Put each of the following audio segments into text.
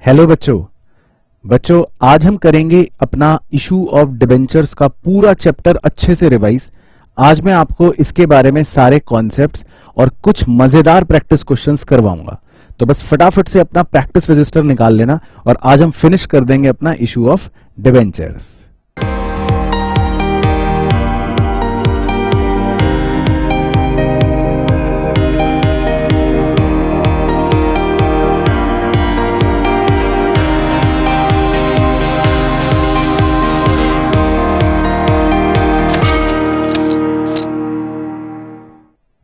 Hello बच्चों। आज हम करेंगे अपना इशू ऑफ डिबेंचर्स का पूरा चैप्टर अच्छे से रिवाइज। आज मैं आपको इसके बारे में सारे कॉन्सेप्ट्स और कुछ मजेदार प्रैक्टिस क्वेश्चंस करवाऊंगा। तो बस फटाफट से अपना प्रैक्टिस रजिस्टर निकाल लेना और आज हम फिनिश कर देंगे अपना इशू ऑफ डिबेंचर्स।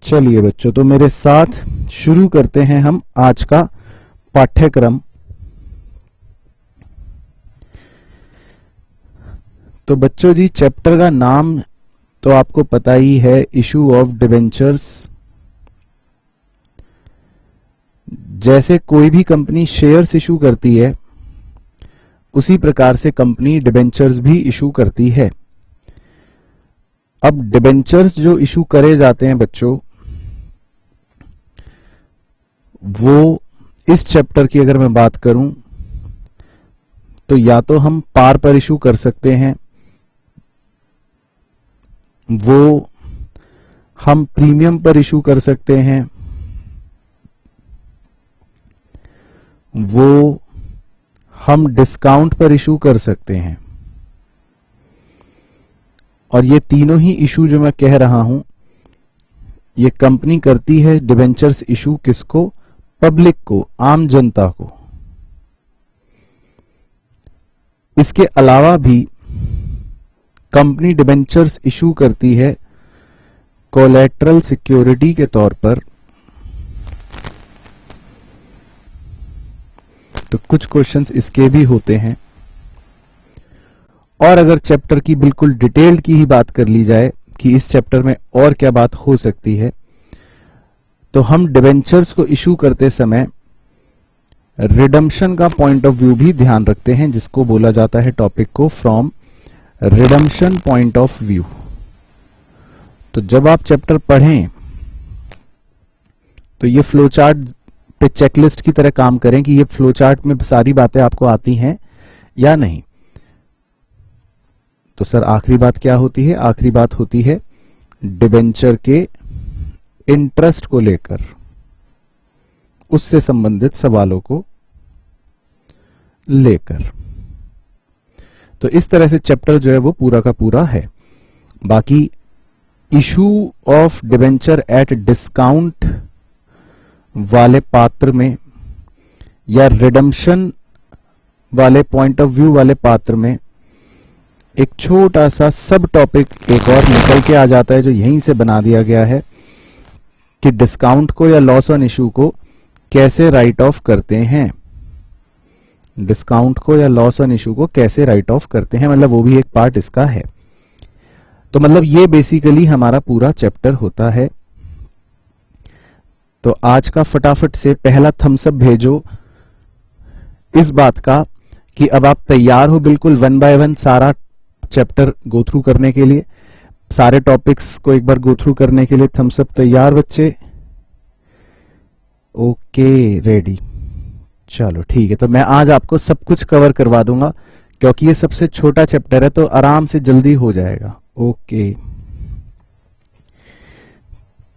चलिए बच्चों, तो मेरे साथ शुरू करते हैं हम आज का पाठ्यक्रम। तो बच्चों जी, चैप्टर का नाम तो आपको पता ही है, इशू ऑफ डिबेंचर्स। जैसे कोई भी कंपनी शेयर्स इशू करती है, उसी प्रकार से कंपनी डिबेंचर्स भी इशू करती है। अब डिबेंचर्स जो इशू करे जाते हैं बच्चों, वो इस चैप्टर की अगर मैं बात करूं तो या तो हम पार पर इशू कर सकते हैं, वो हम प्रीमियम पर इशू कर सकते हैं, वो हम डिस्काउंट पर इशू कर सकते हैं। और ये तीनों ही इशू जो मैं कह रहा हूं, ये कंपनी करती है डिबेंचर्स इशू किसको? पब्लिक को, आम जनता को। इसके अलावा भी कंपनी डिबेंचर्स इशू करती है कोलैटरल सिक्योरिटी के तौर पर। तो कुछ क्वेश्चंस इसके भी होते हैं। और अगर चैप्टर की बिल्कुल डिटेल्ड की ही बात कर ली जाए कि इस चैप्टर में और क्या बात हो सकती है, तो हम डिबेंचर्स को इशू करते समय रिडम्पशन का पॉइंट ऑफ व्यू भी ध्यान रखते हैं, जिसको बोला जाता है टॉपिक को from redemption point of view. तो जब आप चैप्टर पढ़ें तो ये फ्लो चार्ट पे चेकलिस्ट की तरह काम करें कि ये फ्लो चार्ट में सारी बातें आपको आती हैं या नहीं। तो सर आखिरी बात क्या होती है? आखिरी बात होती है डिबेंचर के इंटरेस्ट को लेकर, उससे संबंधित सवालों को लेकर। तो इस तरह से चैप्टर जो है वो पूरा का पूरा है। बाकी issue of debenture at discount वाले पात्र में या रिडम्पशन वाले पॉइंट ऑफ व्यू वाले पात्र में एक छोटा सा सब टॉपिक एक और निकल के आ जाता है, जो यहीं से बना दिया गया है कि डिस्काउंट को या लॉस ऑन इशू को कैसे राइट ऑफ करते हैं। डिस्काउंट को या लॉस ऑन इशू को कैसे राइट ऑफ करते हैं, मतलब वो भी एक पार्ट इसका है। तो मतलब ये बेसिकली हमारा पूरा चैप्टर होता है। तो आज का फटाफट से पहला थम्स अप भेजो इस बात का कि अब आप तैयार हो बिल्कुल वन बाय वन सारा चैप्टर गो थ्रू करने के लिए, सारे टॉपिक्स को एक बार गो थ्रू करने के लिए। थम्स अप तैयार बच्चे? Okay, ready. चलो ठीक है, तो मैं आज आपको सब कुछ कवर करवा दूंगा क्योंकि ये सबसे छोटा चैप्टर है, तो आराम से जल्दी हो जाएगा। ओके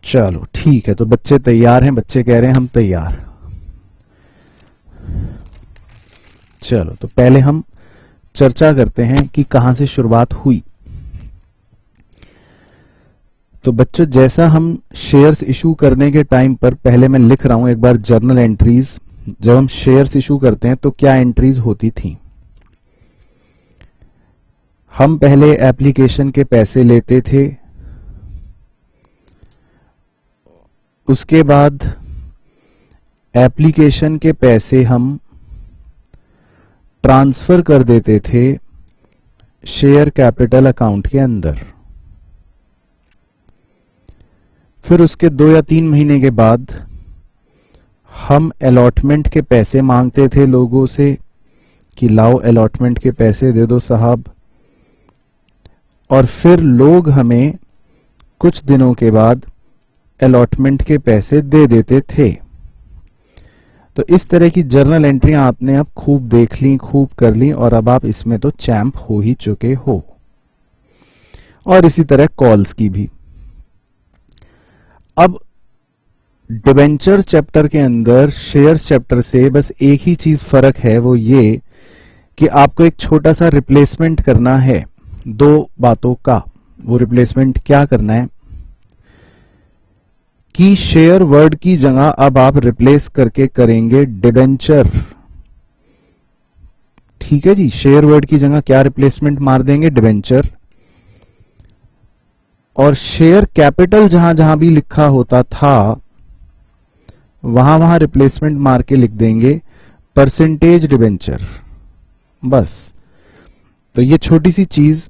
चलो ठीक है, तो बच्चे तैयार हैं? बच्चे कह रहे हैं हम तैयार। चलो तो पहले हम चर्चा करते हैं कि कहां से शुरुआत हुई। तो बच्चों, जैसा हम शेयर्स इशू करने के टाइम पर, पहले मैं लिख रहा हूं एक बार जर्नल एंट्रीज। जब हम शेयर्स इशू करते हैं तो क्या एंट्रीज होती थी? हम पहले एप्लीकेशन के पैसे लेते थे, उसके बाद एप्लीकेशन के पैसे हम ट्रांसफर कर देते थे शेयर कैपिटल अकाउंट के अंदर। फिर उसके 2 या 3 महीने के बाद हम अलॉटमेंट के पैसे मांगते थे लोगों से कि लाओ अलॉटमेंट के पैसे दे दो साहब। और फिर लोग हमें कुछ दिनों के बाद अलॉटमेंट के पैसे दे देते थे। तो इस तरह की जर्नल एंट्रियां आपने अब खूब देख ली, खूब कर ली, और अब आप इसमें तो चैंप हो ही चुके हो। और इसी तरह कॉल्स की भी। अब डिबेंचर चैप्टर के अंदर शेयर्स चैप्टर से बस एक ही चीज फर्क है, वो ये कि आपको एक छोटा सा रिप्लेसमेंट करना है दो बातों का। वो रिप्लेसमेंट क्या करना है कि शेयर वर्ड की जगह अब आप रिप्लेस करके करेंगे डिबेंचर। ठीक है जी, शेयर वर्ड की जगह क्या रिप्लेसमेंट मार देंगे? डिबेंचर। और शेयर कैपिटल जहां जहां भी लिखा होता था वहां वहां रिप्लेसमेंट मार के लिख देंगे परसेंटेज डिबेंचर। बस। तो ये छोटी सी चीज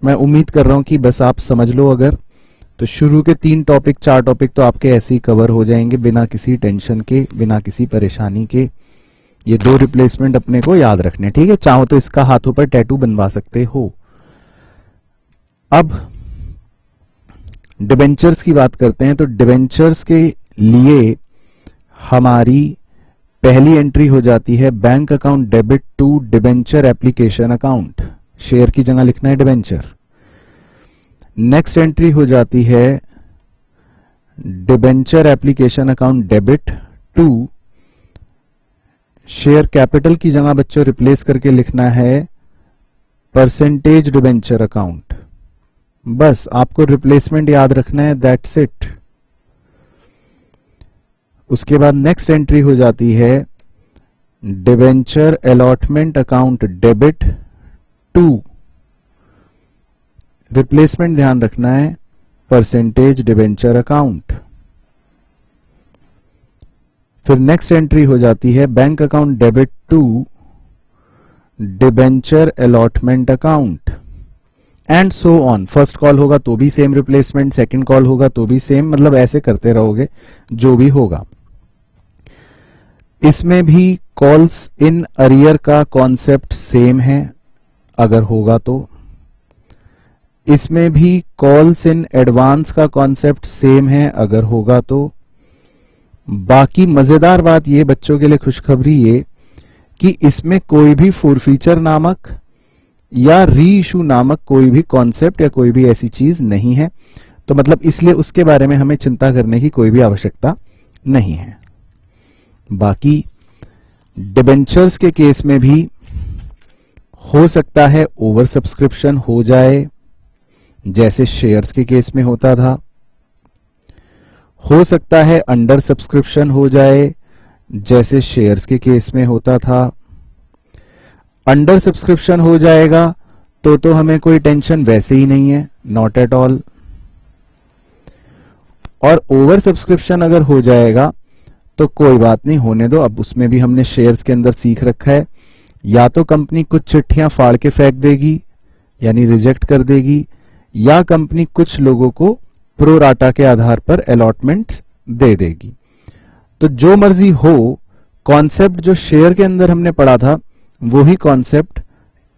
मैं उम्मीद कर रहा हूं कि बस आप समझ लो। अगर तो शुरू के 3 टॉपिक 4 टॉपिक तो आपके ऐसे ही कवर हो जाएंगे बिना किसी टेंशन के, बिना किसी परेशानी के। ये 2 रिप्लेसमेंट अपने को याद रखने, ठीक है। चाहो तो इसका हाथों पर टैटू बनवा सकते हो। अब डिबेंचर्स की बात करते हैं। तो डिबेंचर्स के लिए हमारी पहली एंट्री हो जाती है bank account debit to debenture application account. Share की जगह लिखना है डिबेंचर। नेक्स्ट एंट्री हो जाती है debenture application account debit to share capital की जगह बच्चों रिप्लेस करके लिखना है परसेंटेज डिबेंचर अकाउंट। बस आपको रिप्लेसमेंट याद रखना है, दैट्स इट। उसके बाद नेक्स्ट एंट्री हो जाती है debenture allotment account debit to, replacement ध्यान रखना है परसेंटेज डिबेंचर अकाउंट। फिर नेक्स्ट एंट्री हो जाती है bank account debit to debenture allotment account and so on. First call होगा तो भी सेम रिप्लेसमेंट, सेकंड कॉल होगा तो भी सेम, मतलब ऐसे करते रहोगे जो भी होगा। इसमें भी कॉल्स इन अरियर का कॉन्सेप्ट सेम है अगर होगा तो। इसमें भी कॉल्स इन एडवांस का कॉन्सेप्ट सेम है अगर होगा तो। बाकी मजेदार बात ये बच्चों के लिए खुशखबरी ये कि इसमें कोई भी फॉरफीचर नामक या री इशू नामक कोई भी कॉन्सेप्ट या कोई भी ऐसी चीज नहीं है। तो मतलब इसलिए उसके बारे में हमें चिंता करने की कोई भी आवश्यकता नहीं है। बाकी डिबेंचर्स के केस में भी हो सकता है ओवर सब्सक्रिप्शन हो जाए जैसे शेयर्स के केस में होता था, हो सकता है अंडर सब्सक्रिप्शन हो जाए जैसे शेयर्स के केस में होता था। अंडर सब्सक्रिप्शन हो जाएगा तो हमें कोई टेंशन वैसे ही नहीं है, नॉट एट ऑल। और ओवर सब्सक्रिप्शन अगर हो जाएगा तो कोई बात नहीं, होने दो। अब उसमें भी हमने शेयर्स के अंदर सीख रखा है, या तो कंपनी कुछ चिट्ठियां फाड़ के फेंक देगी यानी रिजेक्ट कर देगी, या कंपनी कुछ लोगों को प्रो राटा के आधार पर अलॉटमेंट दे देगी। तो जो मर्जी हो, कॉन्सेप्ट जो शेयर के अंदर हमने पढ़ा था वही कॉन्सेप्ट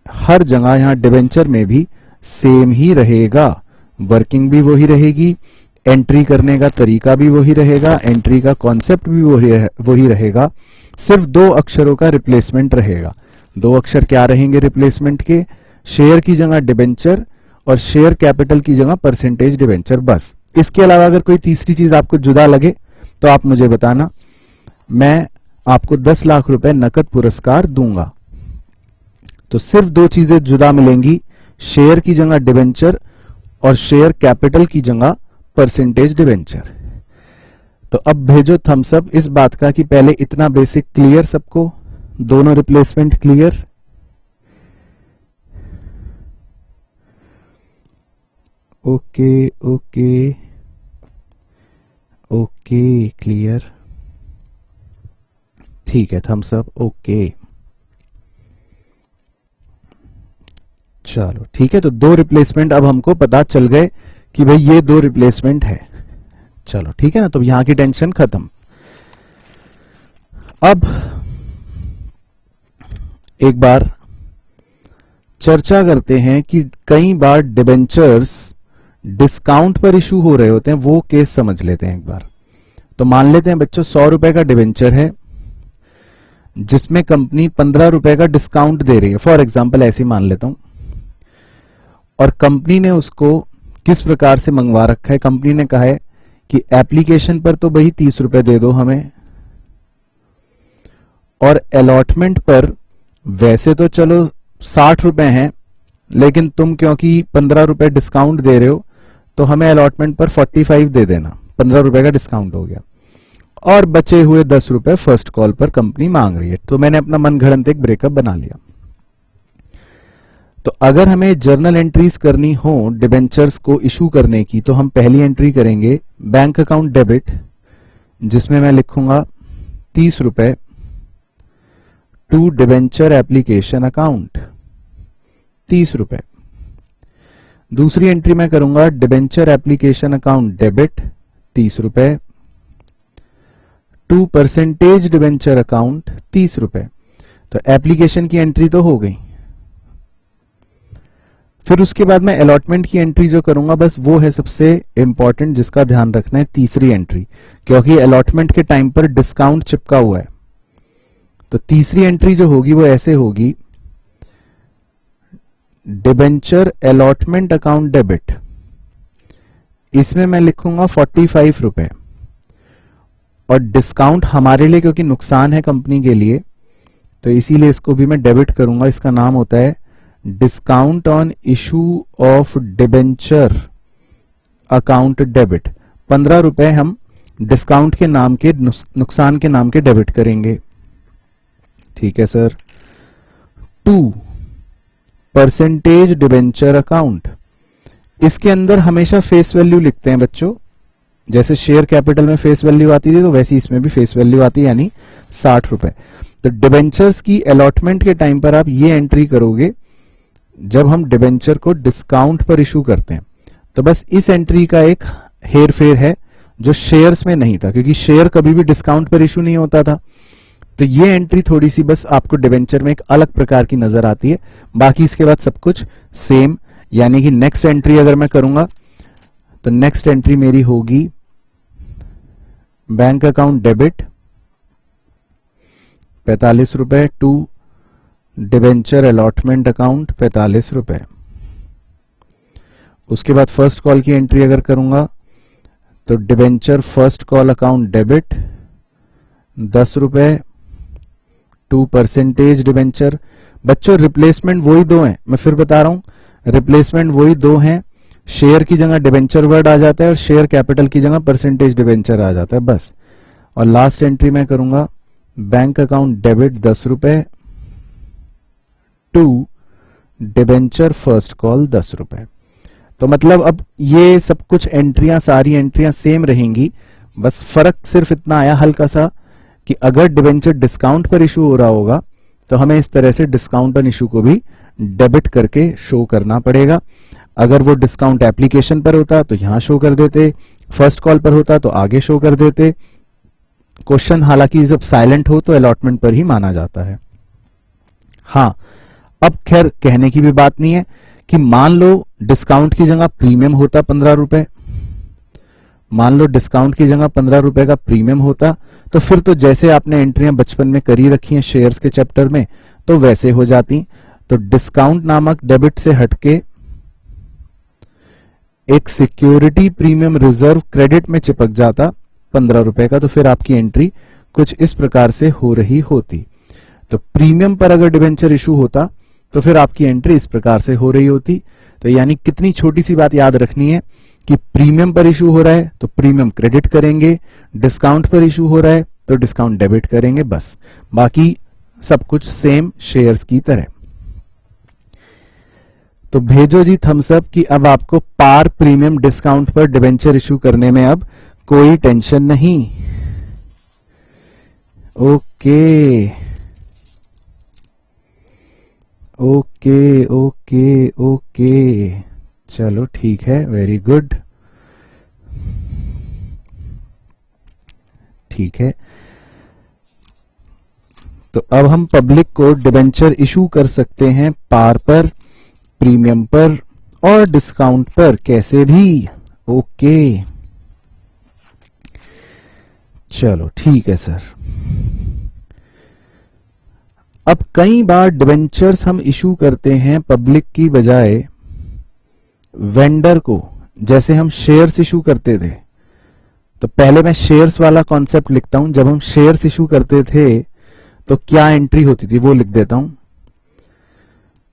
हर जगह यहां डिबेंचर में भी सेम ही रहेगा। वर्किंग भी वही रहेगी, एंट्री करने का तरीका भी वही रहेगा, एंट्री का कॉन्सेप्ट भी वही रहेगा। सिर्फ 2 अक्षरों का रिप्लेसमेंट रहेगा। 2 अक्षर क्या रहेंगे रिप्लेसमेंट के? शेयर की जगह डिबेंचर और शेयर कैपिटल की जगह परसेंटेज डिबेंचर, बस। इसके अलावा अगर कोई तीसरी चीज आपको जुदा लगे तो आप मुझे बताना, मैं आपको 10 लाख रुपए नकद पुरस्कार दूंगा। तो सिर्फ 2 चीजें जुदा मिलेंगी, शेयर की जगह डिबेंचर और शेयर कैपिटल की जगह परसेंटेज डिबेंचर। तो अब भेजो थम्स अप इस बात का कि पहले इतना बेसिक क्लियर सबको, दोनों replacement clear. Okay okay okay clear, ठीक है, थम्स अप, ओके। चलो ठीक है, तो 2 रिप्लेसमेंट अब हमको पता चल गए कि भाई ये 2 रिप्लेसमेंट है। चलो ठीक है ना, तो यहां की टेंशन खत्म। अब एक बार चर्चा करते हैं कि कई बार डिबेंचर्स डिस्काउंट पर इशू हो रहे होते हैं, वो केस समझ लेते हैं एक बार। तो मान लेते हैं बच्चों 100 रुपए का डिवेंचर है जिसमें कंपनी 15 रुपए का डिस्काउंट दे रही है, फॉर एग्जाम्पल ऐसे ही मान लेता हूं, और कंपनी ने उसको किस प्रकार से मंगवा रखा है, कंपनी ने कहा है कि एप्लीकेशन पर तो भाई 30 रुपए दे दो हमें, और अलॉटमेंट पर वैसे तो चलो 60 रुपए हैं, लेकिन तुम क्योंकि 15 रुपए डिस्काउंट दे रहे हो तो हमें अलॉटमेंट पर 45 दे देना, 15 रुपए का डिस्काउंट हो गया, और बचे हुए 10 रुपए फर्स्ट कॉल पर कंपनी मांग रही है। तो मैंने अपना मनगढ़ंत एक ब्रेकअप बना लिया। तो अगर हमें जर्नल एंट्रीज करनी हो डिबेंचर्स को इशू करने की, तो हम पहली एंट्री करेंगे बैंक अकाउंट डेबिट, जिसमें मैं लिखूंगा 30 रुपए टू डिबेंचर एप्लीकेशन अकाउंट, 30 रुपए। दूसरी एंट्री मैं करूंगा डिबेंचर एप्लीकेशन अकाउंट डेबिट 30 रुपए टू परसेंटेज डिबेंचर अकाउंट 30 रुपए। तो एप्लीकेशन की एंट्री तो हो गई। फिर उसके बाद मैं अलॉटमेंट की एंट्री जो करूंगा बस वो है सबसे इंपॉर्टेंट, जिसका ध्यान रखना है, तीसरी एंट्री, क्योंकि अलॉटमेंट के टाइम पर डिस्काउंट चिपका हुआ है। तो तीसरी एंट्री जो होगी वो ऐसे होगी, डिबेंचर अलॉटमेंट अकाउंट डेबिट, इसमें मैं लिखूंगा 45 रुपए, और डिस्काउंट हमारे लिए क्योंकि नुकसान है कंपनी के लिए, तो इसीलिए इसको भी मैं डेबिट करूंगा। इसका नाम होता है discount on issue of debenture account debit. 15 रुपए हम डिस्काउंट के नाम के, नुकसान के नाम के डेबिट करेंगे। ठीक है सर। 2 परसेंटेज डिबेंचर अकाउंट, इसके अंदर हमेशा फेस वैल्यू लिखते हैं बच्चों, जैसे शेयर कैपिटल में फेस वैल्यू आती थी तो वैसे इसमें भी फेस वैल्यू आती है, यानी 60 रुपए। तो डिबेंचर्स की अलॉटमेंट के टाइम पर आप ये एंट्री करोगे जब हम डिबेंचर को डिस्काउंट पर इशू करते हैं। तो बस इस एंट्री का एक हेर फेर है जो शेयर्स में नहीं था, क्योंकि शेयर कभी भी डिस्काउंट पर इशू नहीं होता था। तो ये एंट्री थोड़ी सी बस आपको डिबेंचर में एक अलग प्रकार की नजर आती है, बाकी इसके बाद सब कुछ सेम। यानी कि नेक्स्ट एंट्री अगर मैं करूंगा तो नेक्स्ट एंट्री मेरी होगी बैंक अकाउंट डेबिट 45 रुपए टू डिबेंचर अलॉटमेंट अकाउंट 45 रुपए। उसके बाद फर्स्ट कॉल की एंट्री अगर करूंगा तो debenture first call account debit 10 रुपए टू परसेंटेज डिबेंचर। बच्चों रिप्लेसमेंट वही दो हैं, मैं फिर बता रहा हूं, रिप्लेसमेंट वही दो हैं। शेयर की जगह डिबेंचर वर्ड आ जाता है और शेयर कैपिटल की जगह परसेंटेज डिबेंचर आ जाता है बस। और लास्ट एंट्री मैं करूंगा बैंक अकाउंट डेबिट 10 रुपए टू डिबेंचर फर्स्ट कॉल 10 रुपए। तो मतलब अब ये सब कुछ एंट्रियां, सारी एंट्रियां सेम रहेंगी, बस फर्क सिर्फ इतना आया हल्का सा कि अगर डिबेंचर डिस्काउंट पर इशू हो रहा होगा तो हमें इस तरह से डिस्काउंट ऑन इशू को भी डेबिट करके शो करना पड़ेगा। अगर वो डिस्काउंट एप्लीकेशन पर होता तो यहां शो कर देते, फर्स्ट कॉल पर होता तो आगे शो कर देते। क्वेश्चन हालांकि जब साइलेंट हो तो अलॉटमेंट पर ही माना जाता है। हाँ, अब खैर कहने की भी बात नहीं है कि मान लो डिस्काउंट की जगह प्रीमियम होता 15 रुपए, मान लो डिस्काउंट की जगह 15 रुपए का प्रीमियम होता, तो फिर तो जैसे आपने एंट्रियां बचपन में करी रखी हैं शेयर्स के चैप्टर में, तो वैसे हो जाती। तो डिस्काउंट नामक डेबिट से हटके एक सिक्योरिटी प्रीमियम रिजर्व क्रेडिट में चिपक जाता 15 रुपए का, तो फिर आपकी एंट्री कुछ इस प्रकार से हो रही होती। तो प्रीमियम पर अगर डिबेंचर इशू होता तो फिर आपकी एंट्री इस प्रकार से हो रही होती। तो यानी कितनी छोटी सी बात याद रखनी है कि प्रीमियम पर इशू हो रहा है तो प्रीमियम क्रेडिट करेंगे, डिस्काउंट पर इशू हो रहा है तो डिस्काउंट डेबिट करेंगे, बस। बाकी सब कुछ सेम शेयर्स की तरह। तो भेजो जी थम्स अप कि अब आपको पार प्रीमियम डिस्काउंट पर डिबेंचर इशू करने में अब कोई टेंशन नहीं। ओके ओके ओके ओके, चलो ठीक है, वेरी गुड, ठीक है। तो अब हम पब्लिक को डिबेंचर इशू कर सकते हैं पार पर, प्रीमियम पर और डिस्काउंट पर, कैसे भी। ओके, चलो ठीक है सर। अब कई बार डिबेंचर्स हम इशू करते हैं पब्लिक की बजाय वेंडर को, जैसे हम शेयर्स इशू करते थे। तो पहले मैं शेयर्स वाला कॉन्सेप्ट लिखता हूं। जब हम शेयर्स इशू करते थे तो क्या एंट्री होती थी वो लिख देता हूं।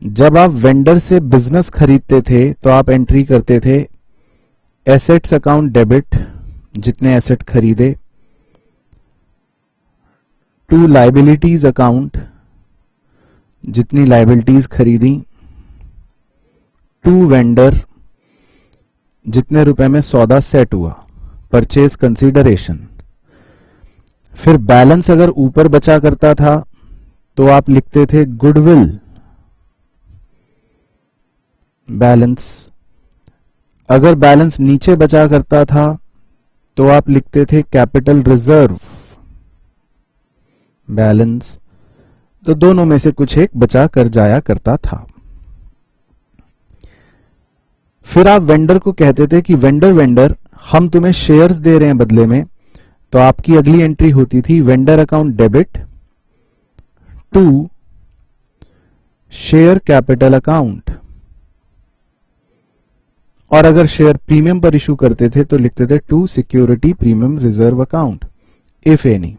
जब आप वेंडर से बिजनेस खरीदते थे तो आप एंट्री करते थे एसेट्स अकाउंट डेबिट, जितने एसेट खरीदे, टू लाइबिलिटीज अकाउंट, जितनी लाइबिलिटीज खरीदी, टू वेंडर, जितने रुपए में सौदा सेट हुआ, परचेज कंसीडरेशन। फिर बैलेंस अगर ऊपर बचा करता था तो आप लिखते थे गुडविल बैलेंस। अगर बैलेंस नीचे बचा करता था तो आप लिखते थे कैपिटल रिजर्व बैलेंस। तो दोनों में से कुछ एक बचा कर जाया करता था। फिर आप वेंडर को कहते थे कि वेंडर हम तुम्हें शेयर्स दे रहे हैं बदले में। तो आपकी अगली एंट्री होती थी vendor account debit to share capital account. और अगर शेयर प्रीमियम पर इशू करते थे तो लिखते थे to security premium reserve account if any.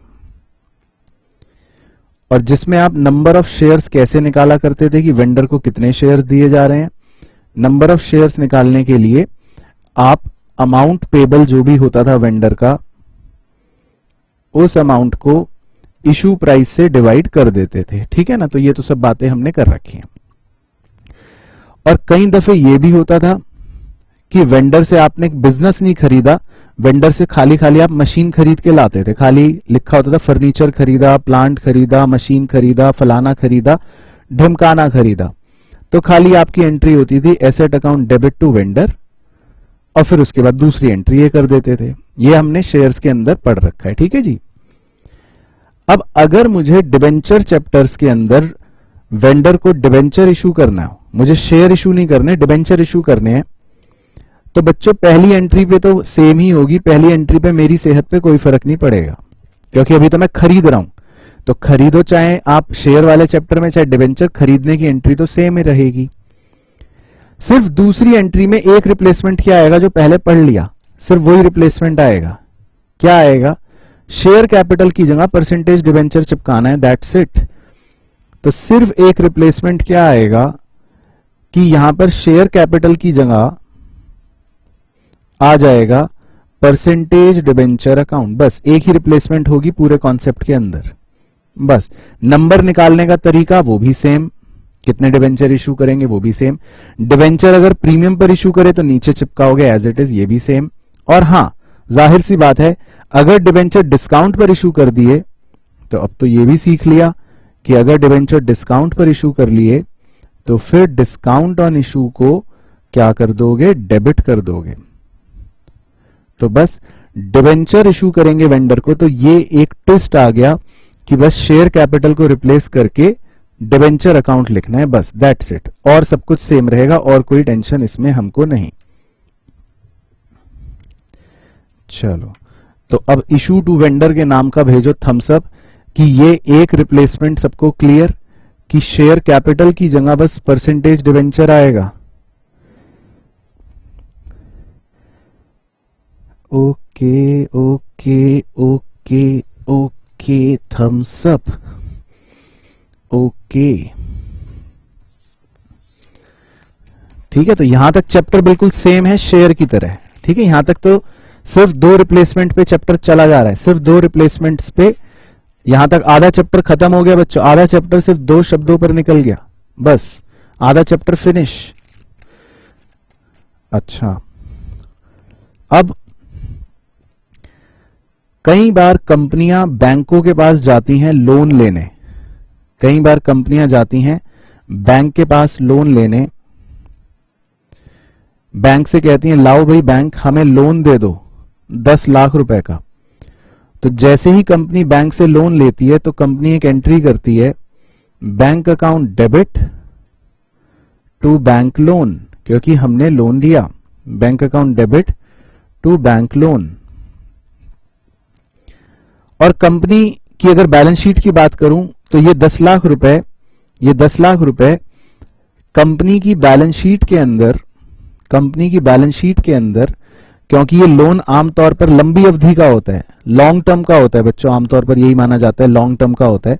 और जिसमें आप नंबर ऑफ शेयर्स कैसे निकाला करते थे कि वेंडर को कितने शेयर्स दिए जा रहे हैं। नंबर ऑफ शेयर्स निकालने के लिए आप अमाउंट पेबल जो भी होता था वेंडर का, उस अमाउंट को इशू प्राइस से डिवाइड कर देते थे। ठीक है ना। तो ये तो सब बातें हमने कर रखी हैं। और कई दफे ये भी होता था कि वेंडर से आपने एक बिजनेस नहीं खरीदा, वेंडर से खाली खाली आप मशीन खरीद के लाते थे। खाली लिखा होता था फर्नीचर खरीदा, प्लांट खरीदा, मशीन खरीदा, फलाना खरीदा, ढिमकाना खरीदा। तो खाली आपकी एंट्री होती थी asset account debit to vendor, और फिर उसके बाद दूसरी एंट्री ये कर देते थे। ये हमने शेयर्स के अंदर पढ़ रखा है। ठीक है जी। अब अगर मुझे डिबेंचर चैप्टर्स के अंदर वेंडर को डिबेंचर इशू करना हो, मुझे शेयर इशू नहीं करने, डिबेंचर इशू करने हैं, तो बच्चों पहली एंट्री पे तो सेम ही होगी। पहली एंट्री पे मेरी सेहत पे कोई फर्क नहीं पड़ेगा, क्योंकि अभी तो मैं खरीद रहा हूं। तो खरीदो चाहे आप शेयर वाले चैप्टर में, चाहे डिबेंचर, खरीदने की एंट्री तो सेम ही रहेगी। सिर्फ दूसरी एंट्री में एक रिप्लेसमेंट क्या आएगा जो पहले पढ़ लिया, सिर्फ वही रिप्लेसमेंट आएगा। क्या आएगा? शेयर कैपिटल की जगह परसेंटेज डिबेंचर चिपकाना है, दैट्स इट। तो सिर्फ एक रिप्लेसमेंट क्या आएगा कि यहां पर शेयर कैपिटल की जगह आ जाएगा परसेंटेज डिबेंचर अकाउंट। बस एक ही रिप्लेसमेंट होगी पूरे कॉन्सेप्ट के अंदर। बस नंबर निकालने का तरीका वो भी सेम, कितने डिबेंचर इशू करेंगे वो भी सेम। डिबेंचर अगर प्रीमियम पर इशू करे तो नीचे चिपकाओगे एज इट इज, ये भी सेम। और हां, जाहिर सी बात है अगर डिबेंचर डिस्काउंट पर इशू कर दिए तो अब तो ये भी सीख लिया कि अगर डिबेंचर डिस्काउंट पर इशू कर लिए तो फिर डिस्काउंट ऑन इशू को क्या कर दोगे? डेबिट कर दोगे। तो बस डिबेंचर इशू करेंगे वेंडर को तो ये एक ट्विस्ट आ गया कि बस शेयर कैपिटल को रिप्लेस करके डिबेंचर अकाउंट लिखना है, बस दैट्स इट। और सब कुछ सेम रहेगा और कोई टेंशन इसमें हमको नहीं। चलो, तो अब इशू टू वेंडर के नाम का भेजो थम्स अप कि ये एक रिप्लेसमेंट सबको क्लियर कि शेयर कैपिटल की जगह बस परसेंटेज डिबेंचर आएगा। Okay okay okay okay, thumbs up. Okay ठीक है। तो यहां तक चैप्टर बिल्कुल सेम है शेयर की तरह। ठीक है, यहां तक तो सिर्फ दो रिप्लेसमेंट पे चैप्टर चला जा रहा है, सिर्फ दो रिप्लेसमेंट्स पे। यहां तक आधा चैप्टर खत्म हो गया बच्चों, आधा चैप्टर सिर्फ दो शब्दों पर निकल गया, बस आधा चैप्टर फिनिश। अच्छा, अब कई बार कंपनियां बैंकों के पास जाती हैं लोन लेने। कई बार कंपनियां जाती हैं बैंक के पास लोन लेने, बैंक से कहती हैं लाओ भाई बैंक हमें लोन दे दो 10 लाख रुपए का। तो जैसे ही कंपनी बैंक से लोन लेती है तो कंपनी एक एंट्री करती है bank account debit to bank loan, क्योंकि हमने लोन लिया। Bank account debit to bank loan. और कंपनी की अगर बैलेंस शीट की बात करूं तो ये 10 लाख रुपए कंपनी की बैलेंस शीट के अंदर, क्योंकि ये लोन आमतौर पर लंबी अवधि का होता है, लॉन्ग टर्म का होता है बच्चों, आमतौर पर यही माना जाता है लॉन्ग टर्म का होता है,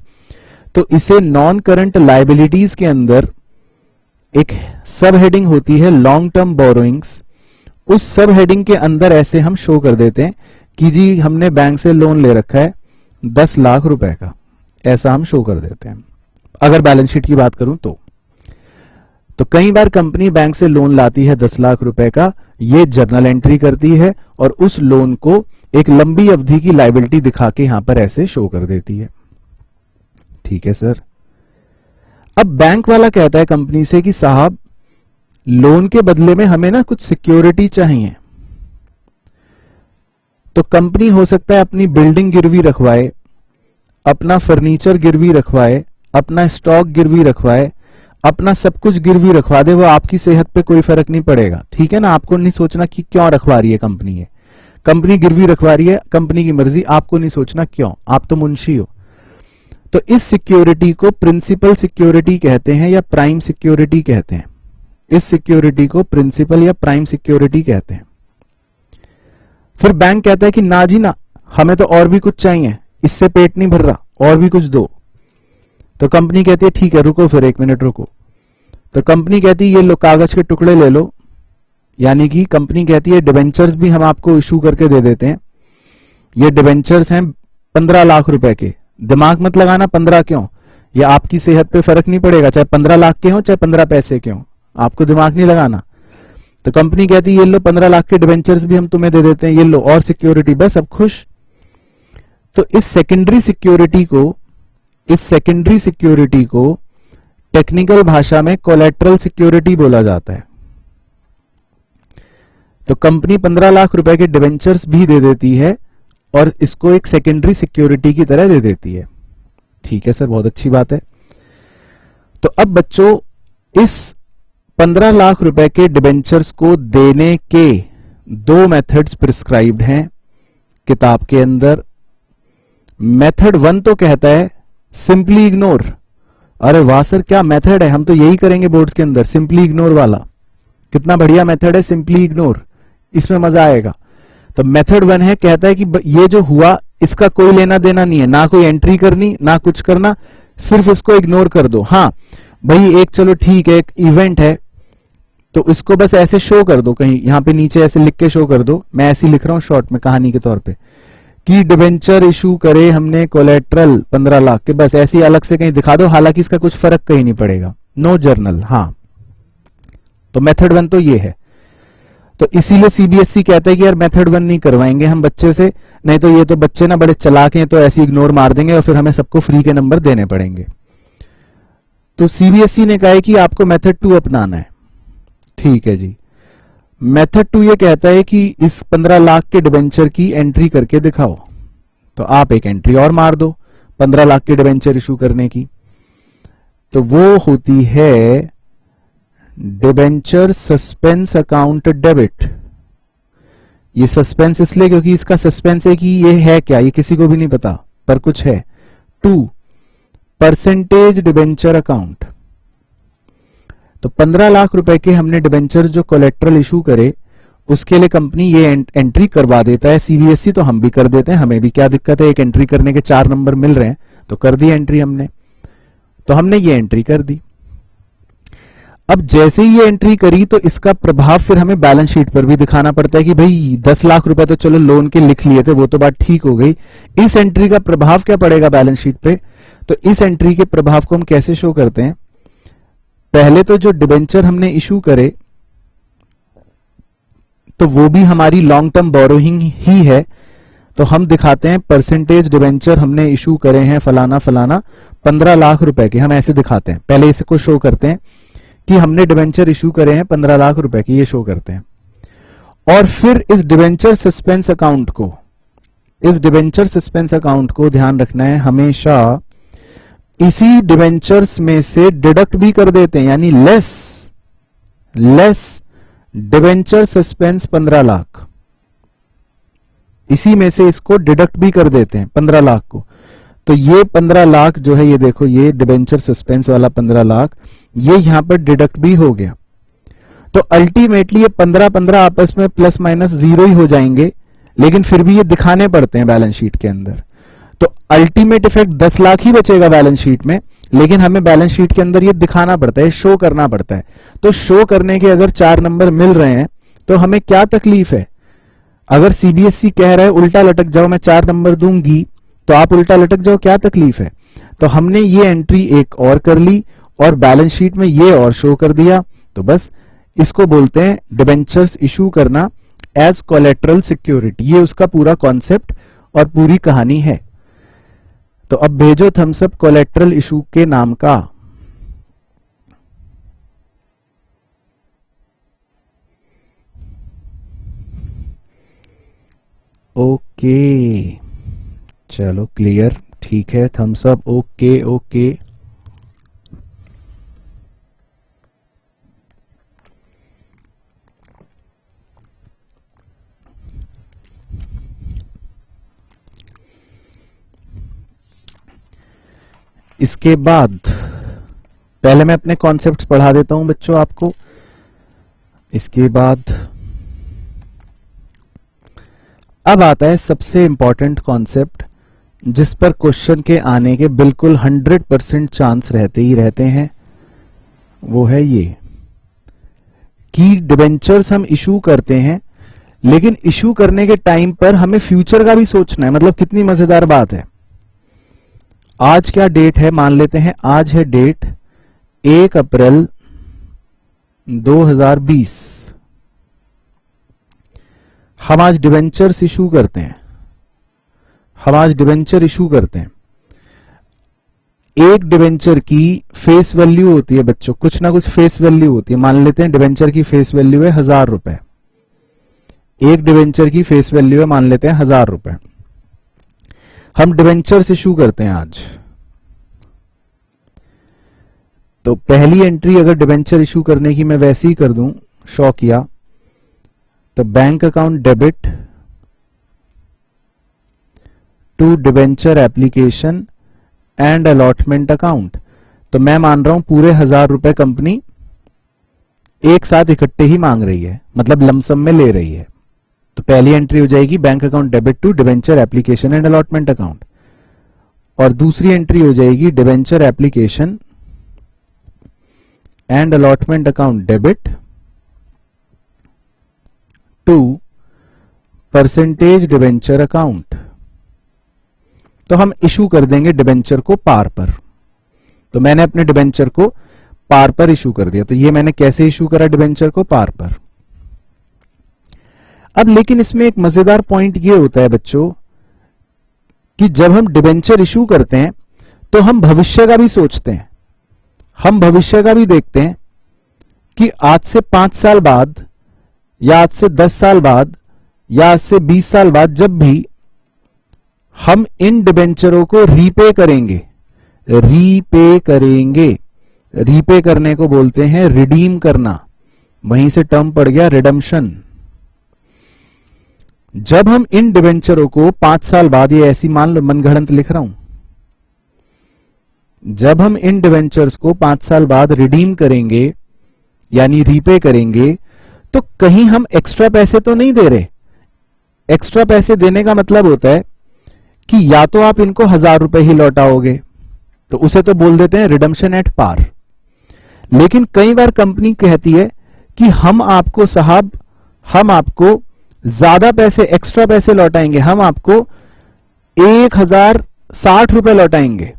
तो इसे नॉन करंट लायबिलिटीज के अंदर एक सब हेडिंग होती है लॉन्ग टर्म बोरोइंग्स, उस सब हेडिंग के अंदर ऐसे हम शो कर देते हैं कि जी हमने बैंक से लोन ले रखा है 10 लाख रुपए का, ऐसा हम शो कर देते हैं अगर बैलेंस शीट की बात करूं तो कई बार कंपनी बैंक से लोन लाती है 10 लाख रुपए का, ये जर्नल एंट्री करती है और उस लोन को एक लंबी अवधि की लायबिलिटी दिखा के यहां पर ऐसे शो कर देती है। ठीक है सर। अब बैंक वाला कहता है कंपनी से कि साहब लोन के बदले में हमें ना कुछ सिक्योरिटी चाहिए, तो कंपनी हो सकता है अपनी बिल्डिंग गिरवी रखवाए, अपना फर्नीचर गिरवी रखवाए, अपना स्टॉक गिरवी रखवाए, अपना सब कुछ गिरवी रखवा दे, वो आपकी सेहत पे कोई फर्क नहीं पड़ेगा। ठीक है ना, आपको नहीं सोचना कि क्यों रखवा रही है कंपनी, है कंपनी गिरवी रखवा रही है, कंपनी की मर्जी, आपको नहीं सोचना क्यों, आप तो मुंशी हो। तो इस सिक्योरिटी को प्रिंसिपल सिक्योरिटी कहते हैं या प्राइम सिक्योरिटी कहते हैं, इस सिक्योरिटी को प्रिंसिपल या प्राइम सिक्योरिटी कहते हैं। फिर बैंक कहता है कि ना जी ना, हमें तो और भी कुछ चाहिए, इससे पेट नहीं भर रहा, और भी कुछ दो। तो कंपनी कहती है ठीक है रुको, फिर 1 मिनट रुको। तो कंपनी कहती है ये लो कागज के टुकड़े ले लो, यानी कि कंपनी कहती है डिबेंचर्स भी हम आपको इशू करके दे देते हैं, ये डिबेंचर्स हैं 15 लाख रुपए के। दिमाग मत लगाना 15 क्यों, ये आपकी सेहत पे फर्क नहीं पड़ेगा, चाहे 15 लाख के हो चाहे 15 पैसे के हो, आपको दिमाग नहीं लगाना। तो कंपनी कहती है ये लो 15 लाख के डिबेंचर्स भी हम तुम्हें दे देते हैं, ये लो और सिक्योरिटी, बस अब खुश। तो इस सेकेंडरी सिक्योरिटी को टेक्निकल भाषा में कोलैटरल सिक्योरिटी बोला जाता है। तो कंपनी 15 लाख रुपए के डिबेंचर्स भी दे देती है और इसको एक सेकेंडरी सिक्योरिटी की तरह दे देती है। ठीक है सर, बहुत अच्छी बात है। तो अब बच्चों इस 15 लाख रुपए के डिबेंचर्स को देने के 2 मेथड्स प्रिस्क्राइब्ड हैं किताब के अंदर। मेथड 1 तो कहता है सिंपली इग्नोर। अरे वाह सर, क्या मेथड है, हम तो यही करेंगे बोर्ड्स के अंदर, सिंपली इग्नोर वाला। कितना बढ़िया मेथड है सिंपली इग्नोर, इसमें मजा आएगा। तो मेथड 1 है, कहता है कि ये जो हुआ इसका कोई लेना देना नहीं है, ना कोई एंट्री करनी ना कुछ करना, सिर्फ इसको इग्नोर कर दो। हाँ भाई एक चलो ठीक है, एक इवेंट है तो इसको बस ऐसे शो कर दो, कहीं यहां पे नीचे ऐसे लिख के शो कर दो, मैं ऐसे लिख रहा हूं शॉर्ट में कहानी के तौर पे कि डिबेंचर इशू करे हमने कोलेट्रल 15 लाख के, बस ऐसी अलग से कहीं दिखा दो, हालांकि इसका कुछ फर्क कहीं नहीं पड़ेगा, नो जर्नल। हाँ तो मेथड 1 तो ये है। तो इसीलिए सीबीएसई कहता है कि यार मेथड 1 नहीं करवाएंगे हम बच्चे से, नहीं तो ये तो बच्चे ना बड़े चालाक हैं, तो ऐसे इग्नोर मार देंगे और फिर हमें सबको फ्री के नंबर देने पड़ेंगे। तो सीबीएसई ने कहा है कि आपको मेथड 2 अपनाना है। ठीक है जी। मेथड 2 ये कहता है कि इस 15 लाख के डिबेंचर की एंट्री करके दिखाओ, तो आप एक एंट्री और मार दो 15 लाख के डिबेंचर इशू करने की, तो वो होती है डिबेंचर सस्पेंस अकाउंट डेबिट। ये सस्पेंस इसलिए क्योंकि इसका सस्पेंस है कि ये है क्या, ये किसी को भी नहीं पता, पर कुछ है। 2 परसेंटेज डिबेंचर अकाउंट। तो 15 लाख रुपए के हमने डिबेंचर जो कोलेट्रल इशू करे उसके लिए कंपनी ये एंट्री करवा देता है। सीबीएसई तो हम भी कर देते हैं, हमें भी क्या दिक्कत है, एक एंट्री करने के 4 नंबर मिल रहे हैं तो कर दी एंट्री हमने, तो हमने ये एंट्री कर दी। अब जैसे ही ये एंट्री करी तो इसका प्रभाव फिर हमें बैलेंस शीट पर भी दिखाना पड़ता है कि भाई 10 लाख रुपए तो चलो लोन के लिख लिए थे, वो तो बात ठीक हो गई, इस एंट्री का प्रभाव क्या पड़ेगा बैलेंस शीट पे। तो इस एंट्री के प्रभाव को हम कैसे शो करते हैं, पहले तो जो डिबेंचर हमने इशू करे तो वो भी हमारी लॉन्ग टर्म बोरोइंग ही है, तो हम दिखाते हैं परसेंटेज डिबेंचर हमने इशू करे हैं फलाना फलाना 15 लाख रुपए के, हम ऐसे दिखाते हैं। पहले इसको शो करते हैं कि हमने डिबेंचर इशू करे हैं 15 लाख रुपए की, ये शो करते हैं। और फिर इस डिबेंचर सस्पेंस अकाउंट को ध्यान रखना है हमेशा इसी डिबेंचर्स में से डिडक्ट भी कर देते हैं, यानी लेस डिबेंचर सस्पेंस 15 लाख। इसी में से इसको डिडक्ट भी कर देते हैं 15 लाख को। तो ये 15 लाख जो है, ये देखो, ये डिबेंचर सस्पेंस वाला 15 लाख ये यहां पर डिडक्ट भी हो गया। तो अल्टीमेटली ये 15-15 आपस में प्लस माइनस जीरो ही हो जाएंगे, लेकिन फिर भी ये दिखाने पड़ते हैं बैलेंस शीट के अंदर। तो अल्टीमेट इफेक्ट 10 लाख ही बचेगा बैलेंस शीट में, लेकिन हमें बैलेंस शीट के अंदर ये दिखाना पड़ता है, शो करना पड़ता है। तो शो करने के अगर 4 नंबर मिल रहे हैं तो हमें क्या तकलीफ है? अगर सीबीएसई कह रहा है उल्टा लटक जाओ, मैं 4 नंबर दूंगी, तो आप उल्टा लटक जाओ, क्या तकलीफ है? तो हमने ये एंट्री एक और कर ली और बैलेंस शीट में ये और शो कर दिया। तो बस इसको बोलते हैं डिबेंचर्स इशू करना एज कोलेटरल सिक्योरिटी। ये उसका पूरा कॉन्सेप्ट और पूरी कहानी है। तो अब भेजो थम्स अप कोलेटरल इशू के नाम का। ओके, चलो क्लियर, ठीक है, थम्स अप, ओके ओके। इसके बाद पहले मैं अपने कॉन्सेप्ट्स पढ़ा देता हूं बच्चों आपको। इसके बाद अब आता है सबसे इंपॉर्टेंट कॉन्सेप्ट, जिस पर क्वेश्चन के आने के बिल्कुल 100% चांस रहते ही रहते हैं। वो है ये कि डिबेंचर्स हम इशू करते हैं, लेकिन इशू करने के टाइम पर हमें फ्यूचर का भी सोचना है। मतलब कितनी मजेदार बात है। आज क्या डेट है? मान लेते हैं आज है डेट 1 अप्रैल 2020। हम आज डिबेंचर्स इशू करते हैं, हम आज डिबेंचर इशू करते हैं। एक डिबेंचर की फेस वैल्यू होती है बच्चों, कुछ ना कुछ फेस वैल्यू होती है। मान लेते हैं डिबेंचर की फेस वैल्यू है 1000 रुपए। एक डिबेंचर की फेस वैल्यू है, मान लेते हैं 1000 रुपए। हम डिबेंचर्स इशू करते हैं आज। तो पहली एंट्री अगर डिबेंचर इशू करने की मैं वैसे ही कर दूं, शो किया, तो bank account debit to debenture application and allotment account. तो मैं मान रहा हूं पूरे 1000 रुपए कंपनी एक साथ इकट्ठे ही मांग रही है, मतलब लमसम में ले रही है। तो पहली एंट्री हो जाएगी bank account debit to debenture application and allotment account, और दूसरी एंट्री हो जाएगी debenture application and allotment account debit to percentage debenture account. तो हम इशू कर देंगे डिबेंचर को पार पर। तो मैंने अपने डिबेंचर को पार पर इशू कर दिया। तो ये मैंने कैसे इशू करा डिबेंचर को? पार पर। अब लेकिन इसमें एक मजेदार पॉइंट ये होता है बच्चों कि जब हम डिबेंचर इशू करते हैं तो हम भविष्य का भी सोचते हैं, हम भविष्य का भी देखते हैं कि आज से 5 साल बाद या आज से 10 साल बाद या आज से 20 साल बाद जब भी हम इन डिबेंचरों को रीपे करेंगे, रीपे करने को बोलते हैं रिडीम करना। वहीं से टर्म पड़ गया रिडम्पशन। जब हम इन डिबेंचरों को 5 साल बाद, ये ऐसी मान लो मनगढ़ंत लिख रहा हूं, जब हम इन डिबेंचर्स को 5 साल बाद रिडीम करेंगे यानी रीपे करेंगे, तो कहीं हम एक्स्ट्रा पैसे तो नहीं दे रहे। एक्स्ट्रा पैसे देने का मतलब होता है कि या तो आप इनको 1000 रुपए ही लौटाओगे, तो उसे तो बोल देते हैं रिडम्पशन एट पार। लेकिन कई बार कंपनी कहती है कि हम आपको साहब, हम आपको ज्यादा पैसे, एक्स्ट्रा पैसे लौटाएंगे, हम आपको 1060 रुपए लौटाएंगे।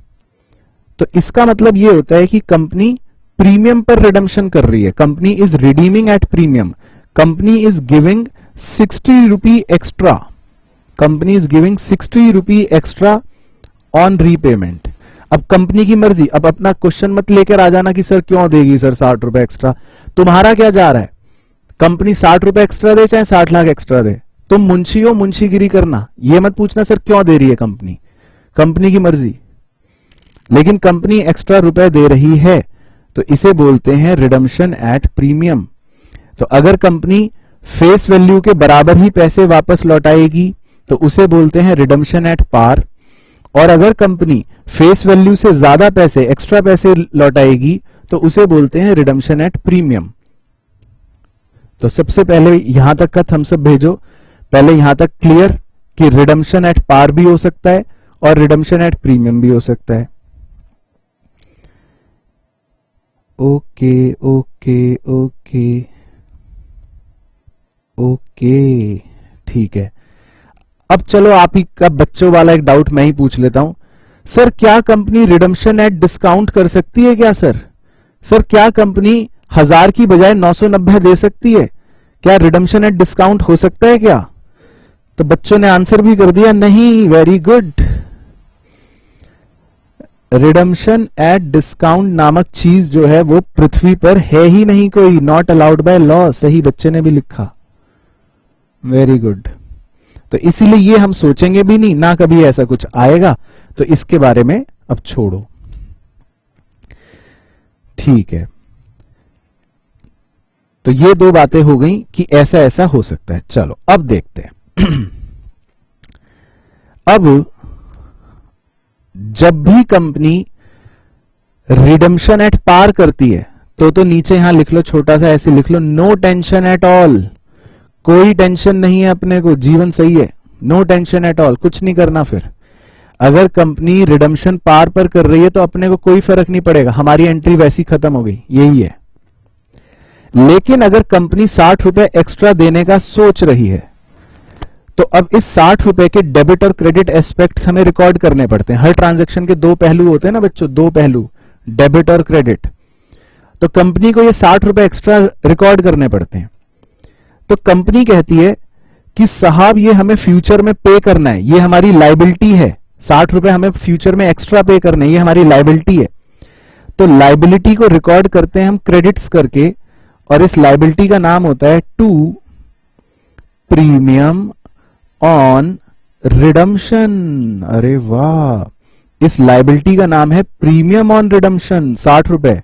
तो इसका मतलब यह होता है कि कंपनी प्रीमियम पर रिडम्पशन कर रही है। Company is redeeming at premium, company is giving 60 rupee extra, company is giving 60 rupee extra on repayment. अब कंपनी की मर्जी, अब अपना क्वेश्चन मत लेकर आ जाना कि सर क्यों देगी सर 60 रुपए एक्स्ट्रा। तुम्हारा क्या जा रहा है? कंपनी 60 रुपए एक्स्ट्रा दे चाहे 60 लाख एक्स्ट्रा दे, तुम मुंशी हो, मुंशीगिरी करना। ये मत पूछना सर क्यों दे रही है कंपनी, कंपनी की मर्जी। लेकिन कंपनी एक्स्ट्रा रुपए दे रही है तो इसे बोलते हैं रिडम्पशन एट प्रीमियम। तो अगर कंपनी फेस वैल्यू के बराबर ही पैसे वापस लौटाएगी तो उसे बोलते हैं रिडम्पशन एट पार। और अगर कंपनी फेस वैल्यू से ज्यादा पैसे, एक्स्ट्रा पैसे लौटाएगी तो उसे बोलते हैं रिडम्पशन एट प्रीमियम। तो सबसे पहले यहां तक का थम्स अप भेजो, पहले यहां तक क्लियर कि रिडम्पशन एट पार भी हो सकता है और रिडम्पशन एट प्रीमियम भी हो सकता है। ओके ओके ओके ओके, ठीक है। अब चलो आप ही का बच्चों वाला एक डाउट मैं ही पूछ लेता हूं। सर क्या कंपनी रिडम्पशन एट डिस्काउंट कर सकती है क्या? सर क्या कंपनी 1000 की बजाय 990 दे सकती है? क्या रिडम्पशन एट डिस्काउंट हो सकता है क्या? तो बच्चों ने आंसर भी कर दिया नहीं, very good. Redemption at discount नामक चीज जो है वो पृथ्वी पर है ही नहीं कोई, नॉट अलाउड बाय लॉ। सही बच्चे ने भी लिखा, वेरी गुड। तो इसीलिए ये हम सोचेंगे भी नहीं, ना कभी ऐसा कुछ आएगा, तो इसके बारे में अब छोड़ो, ठीक है। तो ये दो बातें हो गई कि ऐसा ऐसा हो सकता है। चलो अब देखते हैं। अब जब भी कंपनी रिडम्पशन एट पार करती है तो नीचे यहां लिख लो, छोटा सा ऐसे लिख लो, नो टेंशन एट ऑल। कोई टेंशन नहीं है अपने को, जीवन सही है, नो टेंशन एट ऑल, कुछ नहीं करना। फिर अगर कंपनी रिडम्पशन पार पर कर रही है तो अपने को कोई फर्क नहीं पड़ेगा, हमारी एंट्री वैसी खत्म हो गई, यही है। लेकिन अगर कंपनी 60 रुपए एक्स्ट्रा देने का सोच रही है तो अब इस 60 रुपए के डेबिट और क्रेडिट एस्पेक्ट्स हमें रिकॉर्ड करने पड़ते हैं। हर ट्रांजैक्शन के दो पहलू होते हैं ना बच्चों, दो पहलू, डेबिट और क्रेडिट। तो कंपनी को ये 60 रुपए एक्स्ट्रा रिकॉर्ड करने पड़ते हैं। तो कंपनी कहती है कि साहब ये हमें फ्यूचर में पे करना है, ये हमारी लाइबिलिटी है, 60 रुपए हमें फ्यूचर में एक्स्ट्रा पे करने, ये हमारी लाइबिलिटी है। तो लाइबिलिटी को रिकॉर्ड करते हैं हम क्रेडिट्स करके, और इस लाइबिलिटी का नाम होता है टू प्रीमियम ऑन रिडम्पशन। अरे वाह, इस लाइबिलिटी का नाम है प्रीमियम ऑन रिडम्पशन, 60 रुपए।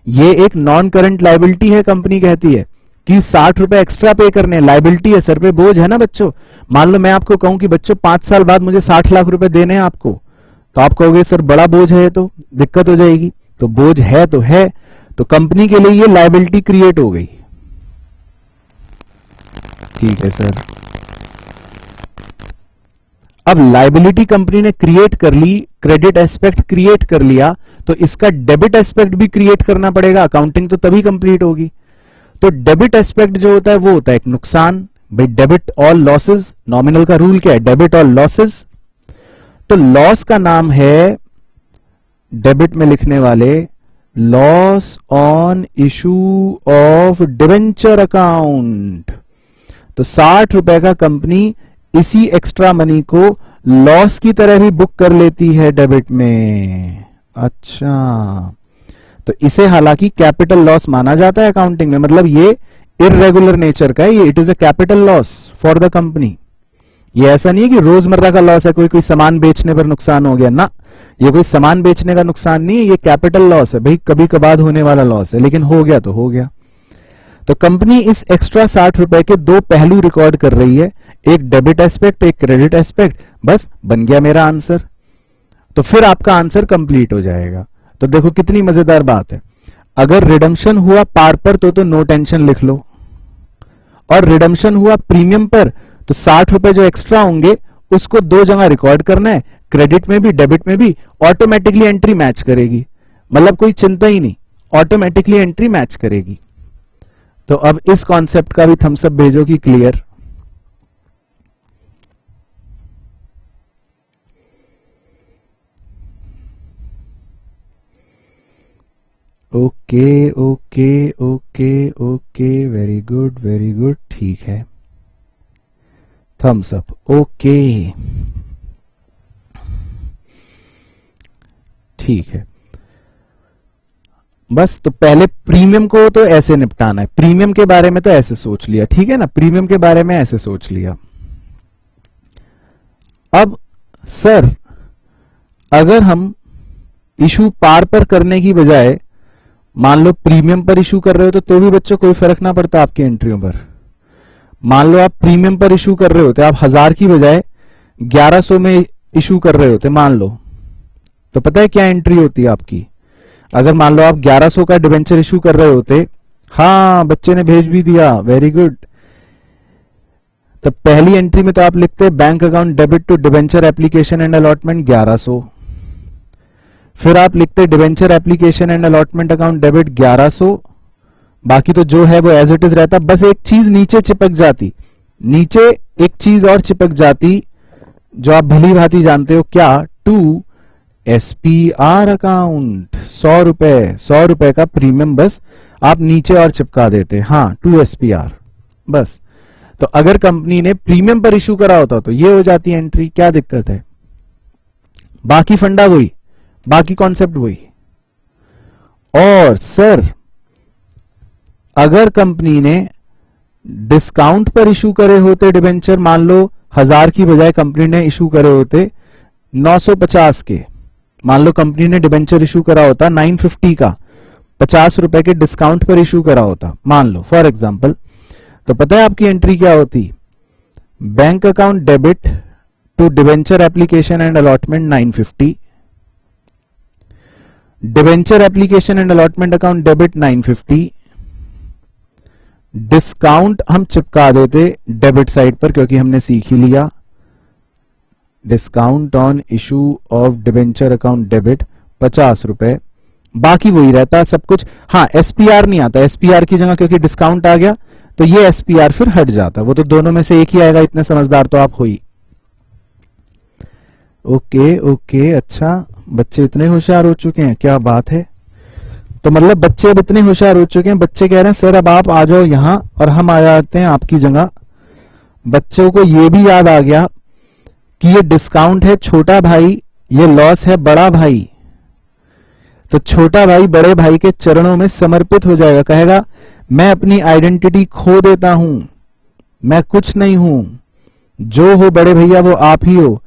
ये एक नॉन करंट लाइबिलिटी है। कंपनी कहती है कि 60 रुपए एक्स्ट्रा पे करने, लाइबिलिटी है, सर पे बोझ है ना बच्चों। मान लो मैं आपको कहूं कि बच्चों 5 साल बाद मुझे 60 लाख रुपए देने हैं आपको, तो आप कहोगे सर बड़ा बोझ है, तो दिक्कत हो जाएगी। तो बोझ है तो है, तो कंपनी के लिए ये लाइबिलिटी क्रिएट हो गई, ठीक है सर। अब लाइबिलिटी कंपनी ने क्रिएट कर ली, क्रेडिट एस्पेक्ट क्रिएट कर लिया, तो इसका डेबिट एस्पेक्ट भी क्रिएट करना पड़ेगा, अकाउंटिंग तो तभी कंप्लीट होगी। तो डेबिट एस्पेक्ट जो होता है वो होता है एक नुकसान, भाई डेबिट ऑल लॉसेस, नॉमिनल का रूल क्या है, डेबिट ऑल लॉसेस। तो लॉस का नाम है डेबिट में लिखने वाले loss on issue of debenture account. तो 60 रुपए का कंपनी इसी एक्स्ट्रा मनी को लॉस की तरह भी बुक कर लेती है डेबिट में। अच्छा, तो इसे हालांकि कैपिटल लॉस माना जाता है अकाउंटिंग में, मतलब ये इररेगुलर नेचर का है, ये it is a capital loss for the company. ये ऐसा नहीं है कि रोजमर्रा का लॉस है, कोई सामान बेचने पर नुकसान हो गया ना, ये कोई सामान बेचने का नुकसान नहीं है, ये कैपिटल लॉस है, भाई कभी कभार होने वाला लॉस है, लेकिन हो गया तो हो गया। तो कंपनी इस एक्स्ट्रा 60 रुपए के दो पहलू रिकॉर्ड कर रही है, एक डेबिट एस्पेक्ट, एक क्रेडिट एस्पेक्ट, बस बन गया मेरा आंसर। तो फिर आपका आंसर कंप्लीट हो जाएगा। तो देखो कितनी मजेदार बात है, अगर रिडम्पशन हुआ पार पर तो नो टेंशन लिख लो, और रिडम्पशन हुआ प्रीमियम पर तो 60 रुपए जो एक्स्ट्रा होंगे उसको दो जगह रिकॉर्ड करना है, क्रेडिट में भी डेबिट में भी, ऑटोमेटिकली एंट्री मैच करेगी, मतलब कोई चिंता ही नहीं, ऑटोमेटिकली एंट्री मैच करेगी। तो अब इस कॉन्सेप्ट का भी थम्स अप भेजो कि clear. Okay okay okay okay, very good, ठीक है, थम्स अप, ओके, ठीक है। बस तो पहले प्रीमियम को तो ऐसे निपटाना है, प्रीमियम के बारे में तो ऐसे सोच लिया, ठीक है ना, प्रीमियम के बारे में ऐसे सोच लिया। अब सर अगर हम इशू पार पर करने की बजाय मान लो प्रीमियम पर इशू कर रहे हो तो भी बच्चों कोई फर्क ना पड़ता आपकी एंट्रियों पर। मान लो आप प्रीमियम पर इशू कर रहे होते, आप 1000 की बजाय 1100 में इशू कर रहे होते मान लो, तो पता है क्या एंट्री होती है आपकी? अगर मान लो आप 1100 का डिबेंचर इशू कर रहे होते, हाँ बच्चे ने भेज भी दिया, वेरी गुड। तो पहली एंट्री में तो आप लिखते bank account debit to debenture application and allotment 1100, फिर आप लिखते debenture application and allotment account debit 1100, बाकी तो जो है वो एज इट इज रहता, बस एक चीज नीचे चिपक जाती, नीचे एक चीज और चिपक जाती जो आप भली भांति जानते हो, क्या? टू एसपीआर अकाउंट, 100 रुपए का प्रीमियम बस आप नीचे और चिपका देते, हाँ टू एसपीआर बस। तो अगर कंपनी ने प्रीमियम पर इशू करा होता तो ये हो जाती एंट्री, क्या दिक्कत है? बाकी फंडा वही, बाकी कॉन्सेप्ट वही। और सर अगर कंपनी ने डिस्काउंट पर इशू करे होते डिबेंचर, मान लो 1000 की बजाय कंपनी ने इशू करे होते 950 के, मान लो कंपनी ने डिबेंचर इशू करा होता 950 का, 50 रुपए के डिस्काउंट पर इशू करा होता मान लो फॉर एग्जांपल, तो पता है आपकी एंट्री क्या होती? Bank account debit to debenture application and allotment 950, debenture application and allotment account debit 950, discount हम चिपका देते डेबिट साइड पर क्योंकि हमने सीख ही लिया, discount on issue of debenture account debit 50 रुपए, बाकी वही रहता सब कुछ। हाँ एसपीआर नहीं आता, एसपीआर की जगह क्योंकि डिस्काउंट आ गया तो ये एसपीआर फिर हट जाता, वो तो दोनों में से एक ही आएगा, इतने समझदार तो आप हो ही। ओके ओके, अच्छा बच्चे इतने होशियार हो चुके हैं, क्या बात है। तो मतलब बच्चे अब इतने होशियार हो चुके हैं, बच्चे कह रहे हैं सर अब आप आ जाओ यहां और हम आ जाते हैं आपकी जगह। बच्चों को ये भी याद आ गया कि ये डिस्काउंट है छोटा भाई, ये लॉस है बड़ा भाई, तो छोटा भाई बड़े भाई के चरणों में समर्पित हो जाएगा, कहेगा मैं अपनी आइडेंटिटी खो देता हूं, मैं कुछ नहीं हूं, जो हो बड़े भैया वो आप ही हो।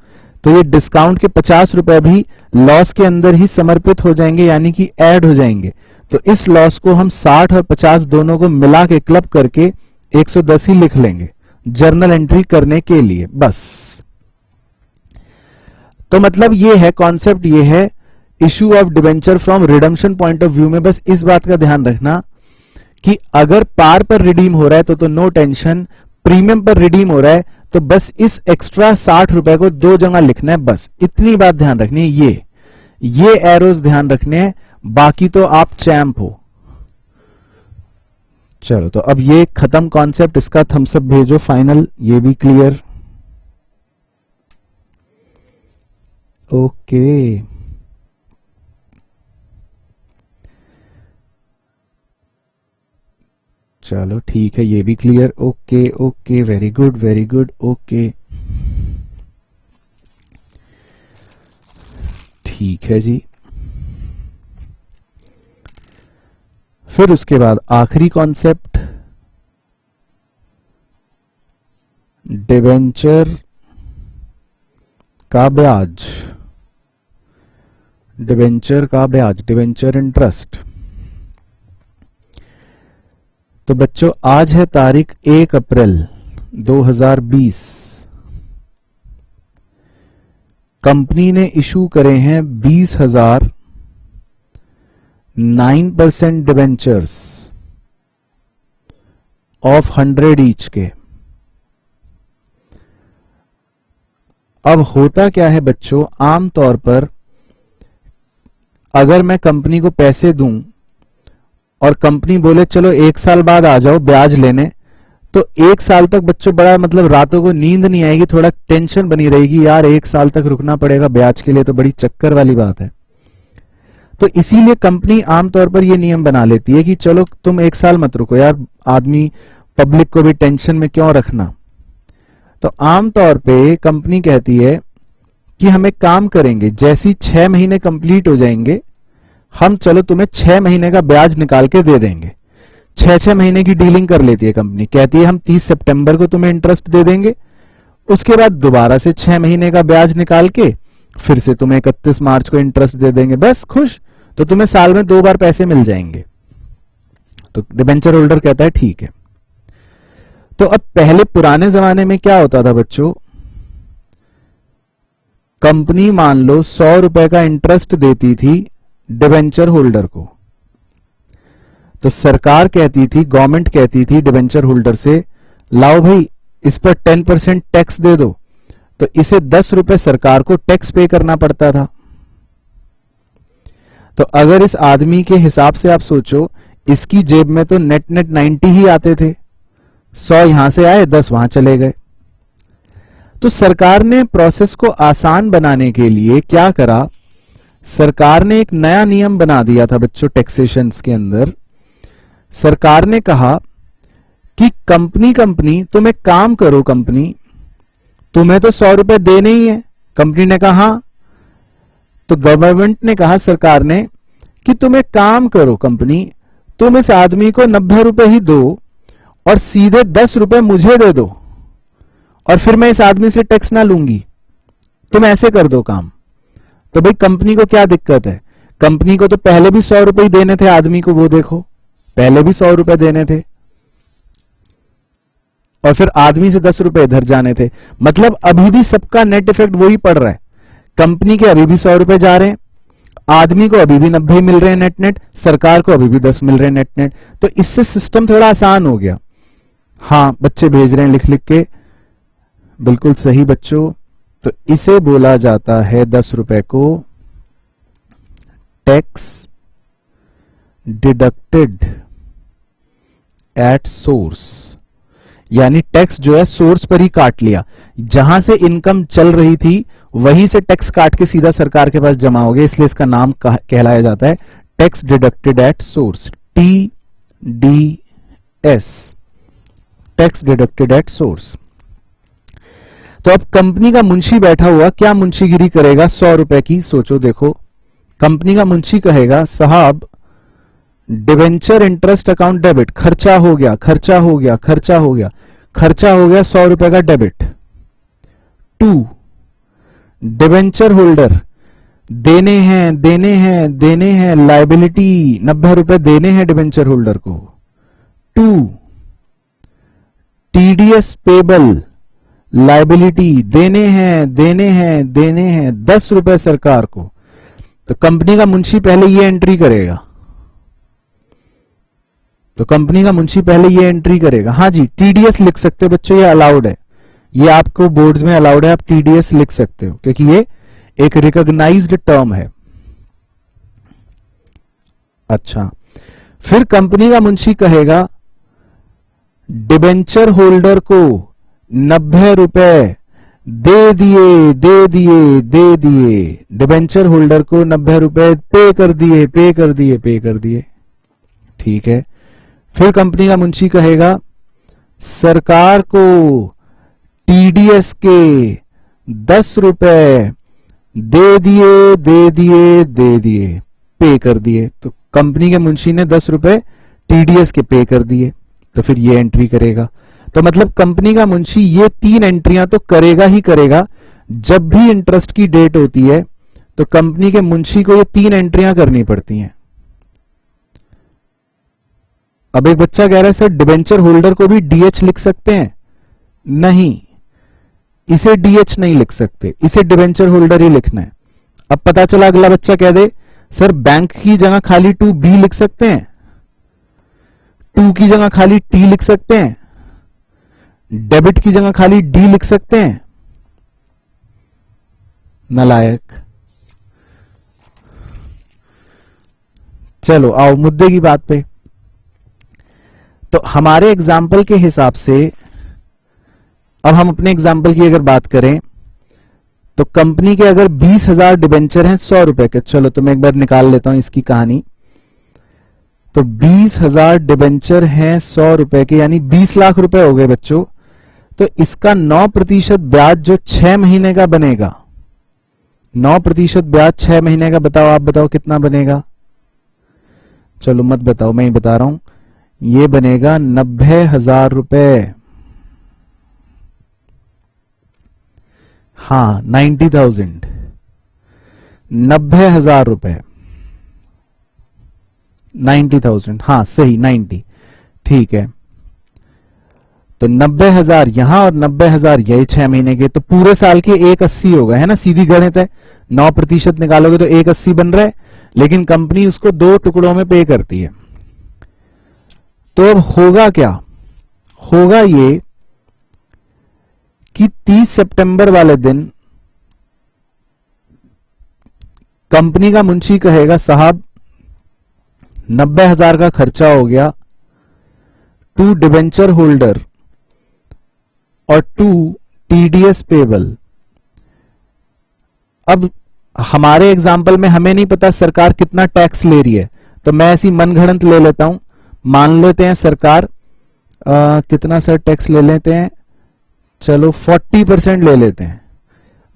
तो ये डिस्काउंट के 50 रुपए भी लॉस के अंदर ही समर्पित हो जाएंगे, यानी कि ऐड हो जाएंगे। तो इस लॉस को हम 60 और 50 दोनों को मिला के क्लब करके 110 ही लिख लेंगे जर्नल एंट्री करने के लिए बस। तो मतलब ये है कॉन्सेप्ट, ये है issue of debenture from redemption point of view में। बस इस बात का ध्यान रखना कि अगर पार पर रिडीम हो रहा है तो नो टेंशन, प्रीमियम पर रिडीम हो रहा है तो बस इस एक्स्ट्रा 60 रुपए को दो जगह लिखना है, बस इतनी बात ध्यान रखनी है। ये एरोज ध्यान रखने हैं, बाकी तो आप चैंप हो। चलो तो अब ये खत्म कॉन्सेप्ट, इसका थम्स अप भेजो फाइनल, ये भी क्लियर। ओके चलो ठीक है, ये भी clear. Okay okay, very good very good, okay ठीक है जी। फिर उसके बाद आखिरी कॉन्सेप्ट, डिबेंचर का ब्याज, डिबेंचर का ब्याज, डिबेंचर इंटरेस्ट। तो बच्चों आज है तारीख 1 अप्रैल 2020, कंपनी ने इशू करे हैं 20,000 9% डिबेंचर्स ऑफ 100 ईच के। अब होता क्या है बच्चों, आमतौर पर अगर मैं कंपनी को पैसे दूं और कंपनी बोले चलो 1 साल बाद आ जाओ ब्याज लेने, तो 1 साल तक बच्चों बड़ा मतलब रातों को नींद नहीं आएगी, थोड़ा टेंशन बनी रहेगी, यार 1 साल तक रुकना पड़ेगा ब्याज के लिए, तो बड़ी चक्कर वाली बात है। तो इसीलिए कंपनी आमतौर पर यह नियम बना लेती है कि चलो तुम 1 साल मत रुको यार, आदमी पब्लिक को भी टेंशन में क्यों रखना। तो आमतौर पे कंपनी कहती है कि हम एक काम करेंगे, जैसी 6 महीने कंप्लीट हो जाएंगे हम चलो तुम्हें 6 महीने का ब्याज निकाल के दे देंगे। 6-6 महीने की डीलिंग कर लेती है कंपनी, कहती है हम 30 सितंबर को तुम्हें इंटरेस्ट दे देंगे, उसके बाद दोबारा से 6 महीने का ब्याज निकाल के फिर से तुम्हें 31 मार्च को इंटरेस्ट दे देंगे, बस खुश। तो तुम्हें साल में 2 बार पैसे मिल जाएंगे। तो डिबेंचर होल्डर कहता है ठीक है। तो अब पहले पुराने जमाने में क्या होता था बच्चों, कंपनी मान लो 100 रुपए का इंटरेस्ट देती थी डिबेंचर होल्डर को, तो सरकार कहती थी, गवर्नमेंट कहती थी डिबेंचर होल्डर से, लाओ भाई इस पर 10% टैक्स दे दो, तो इसे 10 रुपए सरकार को टैक्स पे करना पड़ता था। तो अगर इस आदमी के हिसाब से आप सोचो, इसकी जेब में तो नेट नेट 90 ही आते थे, 100 यहां से आए, 10 वहां चले गए। तो सरकार ने प्रोसेस को आसान बनाने के लिए क्या करा, सरकार ने एक नया नियम बना दिया था बच्चों टैक्सेशन के अंदर। सरकार ने कहा कि कंपनी तुम एक काम करो, कंपनी तुम्हें तो 100 रुपए देने ही है। कंपनी ने कहा हाँ, तो गवर्नमेंट ने कहा, सरकार ने, कि तुम एक काम करो कंपनी, तुम इस आदमी को 90 रुपए ही दो और सीधे 10 रुपए मुझे दे दो, और फिर मैं इस आदमी से टैक्स ना लूंगी। तुम ऐसे कर दो काम। तो भाई कंपनी को क्या दिक्कत है, कंपनी को तो पहले भी 100 रुपए ही देने थे आदमी को, वो देखो पहले भी 100 रुपए देने थे और फिर आदमी से 10 रुपए इधर जाने थे। मतलब अभी भी सबका नेट इफेक्ट वही पड़ रहा है, कंपनी के अभी भी 100 रुपए जा रहे हैं, आदमी को अभी भी 90 मिल रहे हैं नेट नेट, सरकार को अभी भी 10 मिल रहे हैं नेट नेट। तो इससे सिस्टम थोड़ा आसान हो गया। हाँ बच्चे भेज रहे हैं लिख लिख के, बिल्कुल सही बच्चों। तो इसे बोला जाता है 10 रुपए को टैक्स डिडक्टेड एट सोर्स, यानी टैक्स जो है सोर्स पर ही काट लिया, जहां से इनकम चल रही थी वहीं से टैक्स काट के सीधा सरकार के पास जमा हो गया, इसलिए इसका नाम कहलाया जाता है tax deducted at source, TDS, tax deducted at source. तो अब कंपनी का मुंशी बैठा हुआ क्या मुंशीगिरी करेगा 100 रुपए की, सोचो देखो। कंपनी का मुंशी कहेगा, साहब डिवेंचर इंटरेस्ट अकाउंट डेबिट, खर्चा हो गया, खर्चा हो गया, खर्चा हो गया, खर्चा हो गया 100 रुपए का डेबिट। 2 डिवेंचर होल्डर देने हैं, देने हैं, देने हैं, लाइबिलिटी 90 रुपए देने हैं डिवेंचर होल्डर को। 2 TDS पेबल, लाइबिलिटी देने हैं, देने हैं, देने हैं 10 रुपए सरकार को। तो कंपनी का मुंशी पहले ये एंट्री करेगा, तो कंपनी का मुंशी पहले ये एंट्री करेगा। हाँ जी TDS लिख सकते हो बच्चों, ये अलाउड है, ये आपको बोर्ड्स में अलाउड है, आप TDS लिख सकते हो क्योंकि ये एक रिकॉग्नाइज्ड टर्म है। अच्छा, फिर कंपनी का मुंशी कहेगा डिबेंचर होल्डर को 90 रुपए दे दिए, दे दिए, दे दिए, डिबेंचर होल्डर को 90 रुपए पे कर दिए, पे कर दिए, पे कर दिए। ठीक है, फिर कंपनी का मुंशी कहेगा सरकार को TDS के 10 रुपए दे दिए, दे दिए, दे दिए, पे कर दिए। तो कंपनी के मुंशी ने 10 रुपए TDS के पे कर दिए, तो फिर ये एंट्री करेगा। तो मतलब कंपनी का मुंशी ये 3 एंट्रियां तो करेगा ही करेगा। जब भी इंटरेस्ट की डेट होती है तो कंपनी के मुंशी को ये 3 एंट्रियां करनी पड़ती हैं। अब एक बच्चा कह रहा है सर डिबेंचर होल्डर को भी DH लिख सकते हैं? नहीं, इसे DH नहीं लिख सकते, इसे डिबेंचर होल्डर ही लिखना है। अब पता चला अगला बच्चा कह दे सर बैंक की जगह खाली 2B लिख सकते हैं, 2 की जगह खाली T लिख सकते हैं, डेबिट की जगह खाली D लिख सकते हैं। नालायक। चलो आओ मुद्दे की बात पे। तो हमारे एग्जाम्पल के हिसाब से, अब हम अपने एग्जाम्पल की अगर बात करें तो कंपनी के अगर 20,000 डिबेंचर हैं 100 रुपए के, चलो तो मैं एक बार निकाल लेता हूं इसकी कहानी। तो 20,000 डिबेंचर हैं 100 रुपए के, यानी 20 लाख रुपए हो गए बच्चों। तो इसका 9% ब्याज जो 6 महीने का बनेगा, 9% ब्याज 6 महीने का, बताओ आप बताओ कितना बनेगा? चलो मत बताओ, मैं ही बता रहा हूं, ये बनेगा 90,000 रुपए। हाँ 90,000, 90,000 रुपए, 90,000, हाँ सही 90, ठीक है। तो 90,000 यहां और 90,000 यही 6 महीने के, तो पूरे साल के 180 होगा, है ना, सीधी गणित है। 9% निकालोगे तो 180 बन रहा है, लेकिन कंपनी उसको 2 टुकड़ों में पे करती है। तो अब होगा क्या, होगा ये कि 30 सितंबर वाले दिन कंपनी का मुंशी कहेगा साहब 90,000 का खर्चा हो गया टू डिबेंचर होल्डर और टू टीडीएस पेबल। अब हमारे एग्जाम्पल में हमें नहीं पता सरकार कितना टैक्स ले रही है, तो मैं ऐसी मनगढ़ंत ले लेता हूं। मान लेते हैं सरकार कितना सर टैक्स ले लेते हैं, चलो 40% ले लेते हैं।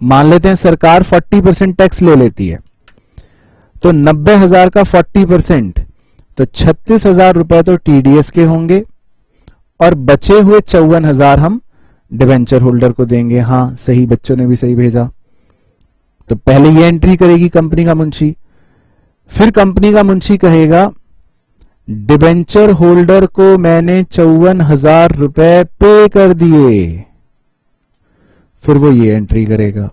मान लेते हैं सरकार 40% टैक्स ले लेती है, तो 90,000 का 40% तो 36,000 रुपए तो टीडीएस के होंगे और बचे हुए 54,000 हम डिवेंचर होल्डर को देंगे। हाँ सही, बच्चों ने भी सही भेजा। तो पहले ये एंट्री करेगी कंपनी का मुंशी, फिर कंपनी का मुंशी कहेगा डिवेंचर होल्डर को मैंने 54,000 रुपए पे कर दिए, फिर वो ये एंट्री करेगा।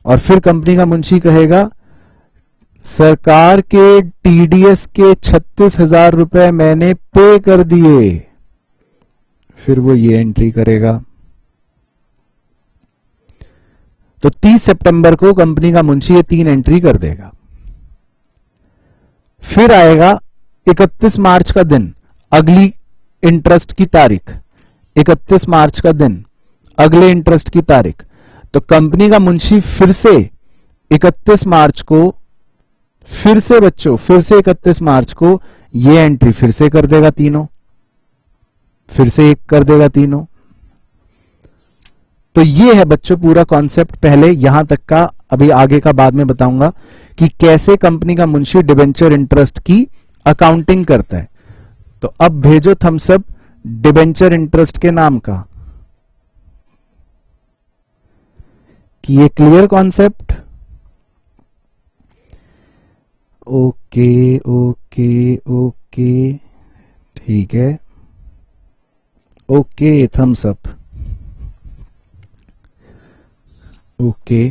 और फिर कंपनी का मुंशी कहेगा सरकार के टीडीएस के 36,000 रुपए मैंने पे कर दिए, फिर वो ये एंट्री करेगा। तो 30 सितंबर को कंपनी का मुंशी ये 3 एंट्री कर देगा। फिर आएगा 31 मार्च का दिन, अगली इंटरेस्ट की तारीख, 31 मार्च का दिन अगले इंटरेस्ट की तारीख। तो कंपनी का मुंशी फिर से 31 मार्च को, फिर से बच्चों फिर से 31 मार्च को ये एंट्री फिर से कर देगा तीनों, फिर से एक कर देगा तीनों। तो ये है बच्चों पूरा कॉन्सेप्ट। पहले यहां तक का, अभी आगे का बाद में बताऊंगा कि कैसे कंपनी का मुंशी डिबेंचर इंटरेस्ट की अकाउंटिंग करता है। तो अब भेजो थम्स अप डिबेंचर इंटरेस्ट के नाम का, कि ये clear concept. Okay okay okay ठीक है, ओके थम्स अप, ओके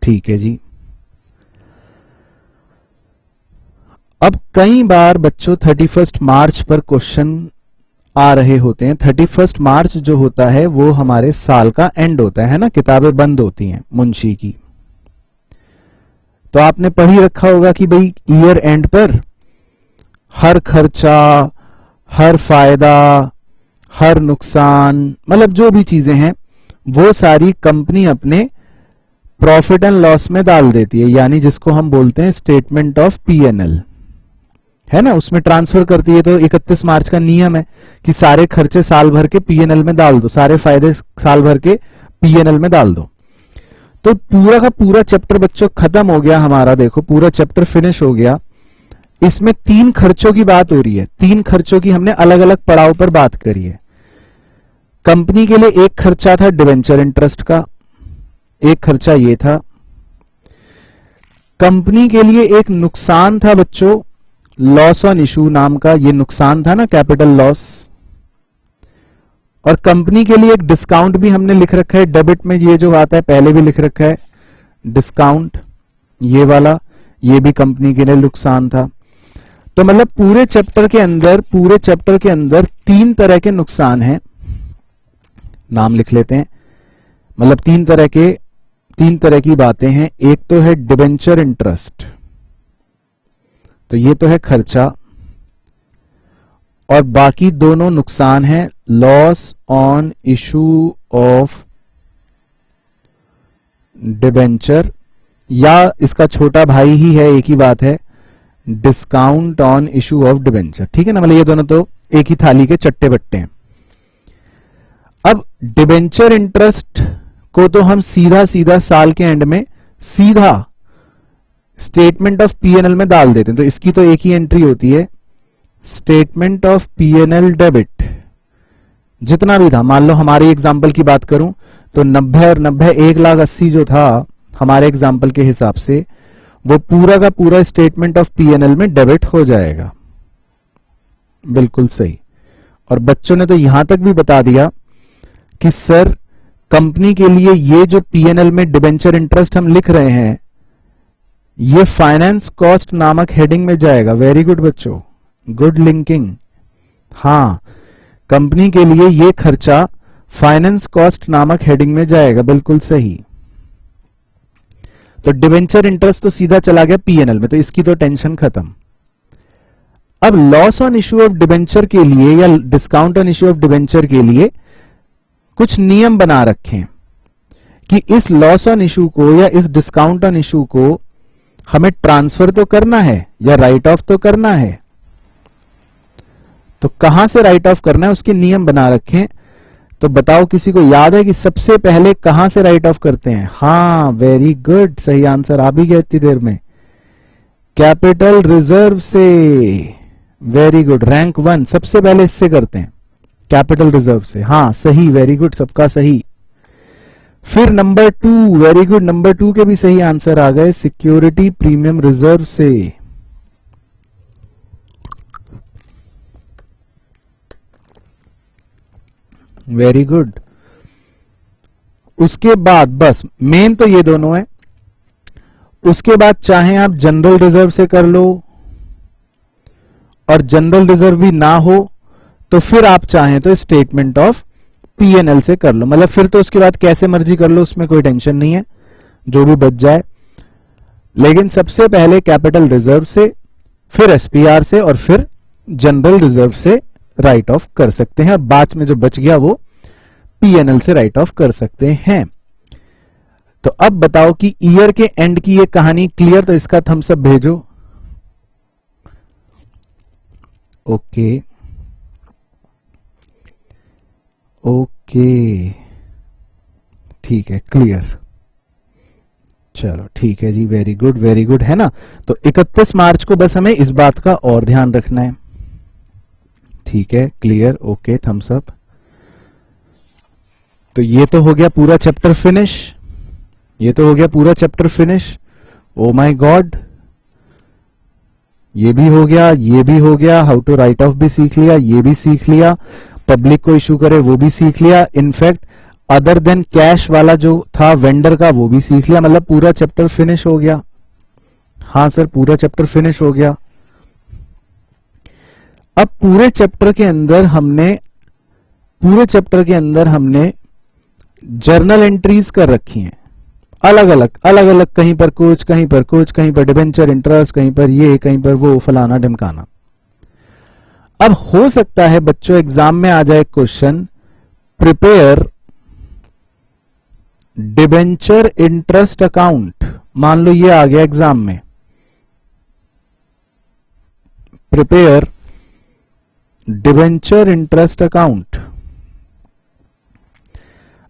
ठीक है जी। अब कई बार बच्चों 31 मार्च पर क्वेश्चन आ रहे होते हैं। 31 मार्च जो होता है वो हमारे साल का एंड होता है ना, किताबें बंद होती हैं मुंशी की। तो आपने पढ़ ही रखा होगा कि भाई ईयर एंड पर हर खर्चा, हर फायदा, हर नुकसान, मतलब जो भी चीजें हैं वो सारी कंपनी अपने प्रॉफिट एंड लॉस में डाल देती है, यानी जिसको हम बोलते हैं स्टेटमेंट ऑफ पीएनएल, है ना, उसमें ट्रांसफर करती है। तो 31 मार्च का नियम है कि सारे खर्चे साल भर के पीएनएल में डाल दो, सारे फायदे साल भर के पीएनएल में डाल दो। तो पूरा का पूरा चैप्टर बच्चों खत्म हो गया हमारा, देखो पूरा चैप्टर फिनिश हो गया। इसमें 3 खर्चों की बात हो रही है, 3 खर्चों की हमने अलग अलग पड़ाव पर बात करी है। कंपनी के लिए एक खर्चा था डिवेंचर इंटरेस्ट का, एक खर्चा ये था। कंपनी के लिए एक नुकसान था बच्चों लॉस ऑन इशू नाम का, ये नुकसान था ना, कैपिटल लॉस। और कंपनी के लिए एक डिस्काउंट भी हमने लिख रखा है डेबिट में, ये जो आता है पहले भी लिख रखा है डिस्काउंट, ये वाला, ये भी कंपनी के लिए नुकसान था। तो मतलब पूरे चैप्टर के अंदर 3 तरह के नुकसान हैं, नाम लिख लेते हैं। मतलब 3 तरह की बातें हैं। एक तो है डिबेंचर इंटरेस्ट, तो ये तो है खर्चा, और बाकी दोनों नुकसान हैं loss on issue of debenture, या इसका छोटा भाई ही है, एक ही बात है, discount on issue of debenture. ठीक है ना, मतलब ये दोनों तो एक ही थाली के चट्टे बट्टे हैं। अब डिबेंचर इंटरेस्ट को तो हम सीधा सीधा साल के एंड में सीधा स्टेटमेंट ऑफ पीएनएल में डाल देते हैं। तो इसकी तो एक ही एंट्री होती है, स्टेटमेंट ऑफ पीएनएल डेबिट। जितना भी था, मान लो हमारे एग्जाम्पल की बात करूं तो 90 और 90 1,80,000 जो था हमारे एग्जाम्पल के हिसाब से, वो पूरा का पूरा स्टेटमेंट ऑफ पीएनएल में डेबिट हो जाएगा। बिल्कुल सही। और बच्चों ने तो यहां तक भी बता दिया कि सर कंपनी के लिए ये जो पीएनएल में डिबेंचर इंटरेस्ट हम लिख रहे हैं ये फाइनेंस कॉस्ट नामक हेडिंग में जाएगा। वेरी गुड बच्चों, गुड लिंकिंग। हाँ, कंपनी के लिए ये खर्चा फाइनेंस कॉस्ट नामक हेडिंग में जाएगा, बिल्कुल सही। तो डिबेंचर इंटरेस्ट तो सीधा चला गया पीएनएल में, तो इसकी तो टेंशन खत्म। अब loss on issue of debenture के लिए या discount on issue of debenture के लिए कुछ नियम बना रखें कि इस लॉस ऑन इश्यू को या इस डिस्काउंट ऑन इश्यू को हमें ट्रांसफर तो करना है या राइट ऑफ तो करना है। तो कहां से राइट ऑफ करना है उसके नियम बना रखें। तो बताओ किसी को याद है कि सबसे पहले कहां से राइट ऑफ करते हैं? हाँ, वेरी गुड, सही आंसर आ भी गया इतनी देर में, कैपिटल रिजर्व से। वेरी गुड, रैंक 1 सबसे पहले इससे करते हैं, कैपिटल रिजर्व से। हाँ सही, वेरी गुड, सबका सही। फिर नंबर 2, वेरी गुड, नंबर 2 के भी सही आंसर आ गए, सिक्योरिटी प्रीमियम रिजर्व से। Very good. उसके बाद बस मेन तो ये दोनों है, उसके बाद चाहे आप जनरल रिजर्व से कर लो और जनरल रिजर्व भी ना हो तो फिर आप चाहें तो स्टेटमेंट ऑफ पीएनएल से कर लो। मतलब फिर तो उसके बाद कैसे मर्जी कर लो, उसमें कोई टेंशन नहीं है, जो भी बच जाए। लेकिन सबसे पहले कैपिटल रिजर्व से, फिर एसपीआर से और फिर जनरल रिजर्व से राइट ऑफ कर सकते हैं, और बाद में जो बच गया वो पीएनएल से राइट ऑफ कर सकते हैं। तो अब बताओ कि ईयर के एंड की ये कहानी क्लियर? तो इसका थम्स अप भेजो। ओके ओके, ठीक है, क्लियर। चलो ठीक है जी, वेरी गुड, वेरी गुड, है ना। तो 31 मार्च को बस हमें इस बात का और ध्यान रखना है। ठीक है, क्लियर, ओके, थम्स अप। तो ये तो हो गया पूरा चैप्टर फिनिश, ये तो हो गया पूरा chapter finish. Oh my God, ये भी हो गया, ये भी हो गया, हाउ टू राइट ऑफ भी सीख लिया, ये भी सीख लिया, पब्लिक को इशू करे वो भी सीख लिया, इनफैक्ट अदर देन कैश वाला जो था वेंडर का वो भी सीख लिया। मतलब पूरा चैप्टर फिनिश हो गया। हाँ सर, पूरा चैप्टर फिनिश हो गया। अब पूरे चैप्टर के अंदर हमने जर्नल एंट्रीज कर रखी हैं, अलग अलग, कहीं पर कुछ, कहीं पर कुछ, कहीं पर डिबेंचर इंटरेस्ट, कहीं पर ये, कहीं पर वो, फलाना ढिमकाना। अब हो सकता है बच्चों एग्जाम में आ जाए question, prepare debenture interest account. मान लो ये आ गया एग्जाम में, प्रिपेयर डिबेंचर इंटरेस्ट अकाउंट।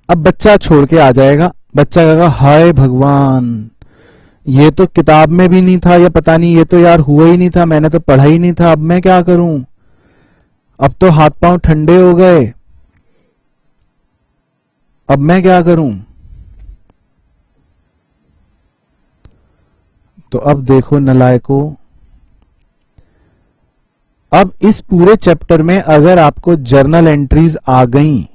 अब बच्चा छोड़ के आ जाएगा, बच्चा कहेगा हाय भगवान, ये तो किताब में भी नहीं था, या पता नहीं, ये तो यार हुआ ही नहीं था, मैंने तो पढ़ा ही नहीं था, अब मैं क्या करूं, अब तो हाथ पांव ठंडे हो गए, अब मैं क्या करूं। तो अब देखो नलायकों, अब इस पूरे चैप्टर में अगर आपको जर्नल एंट्रीज आ गई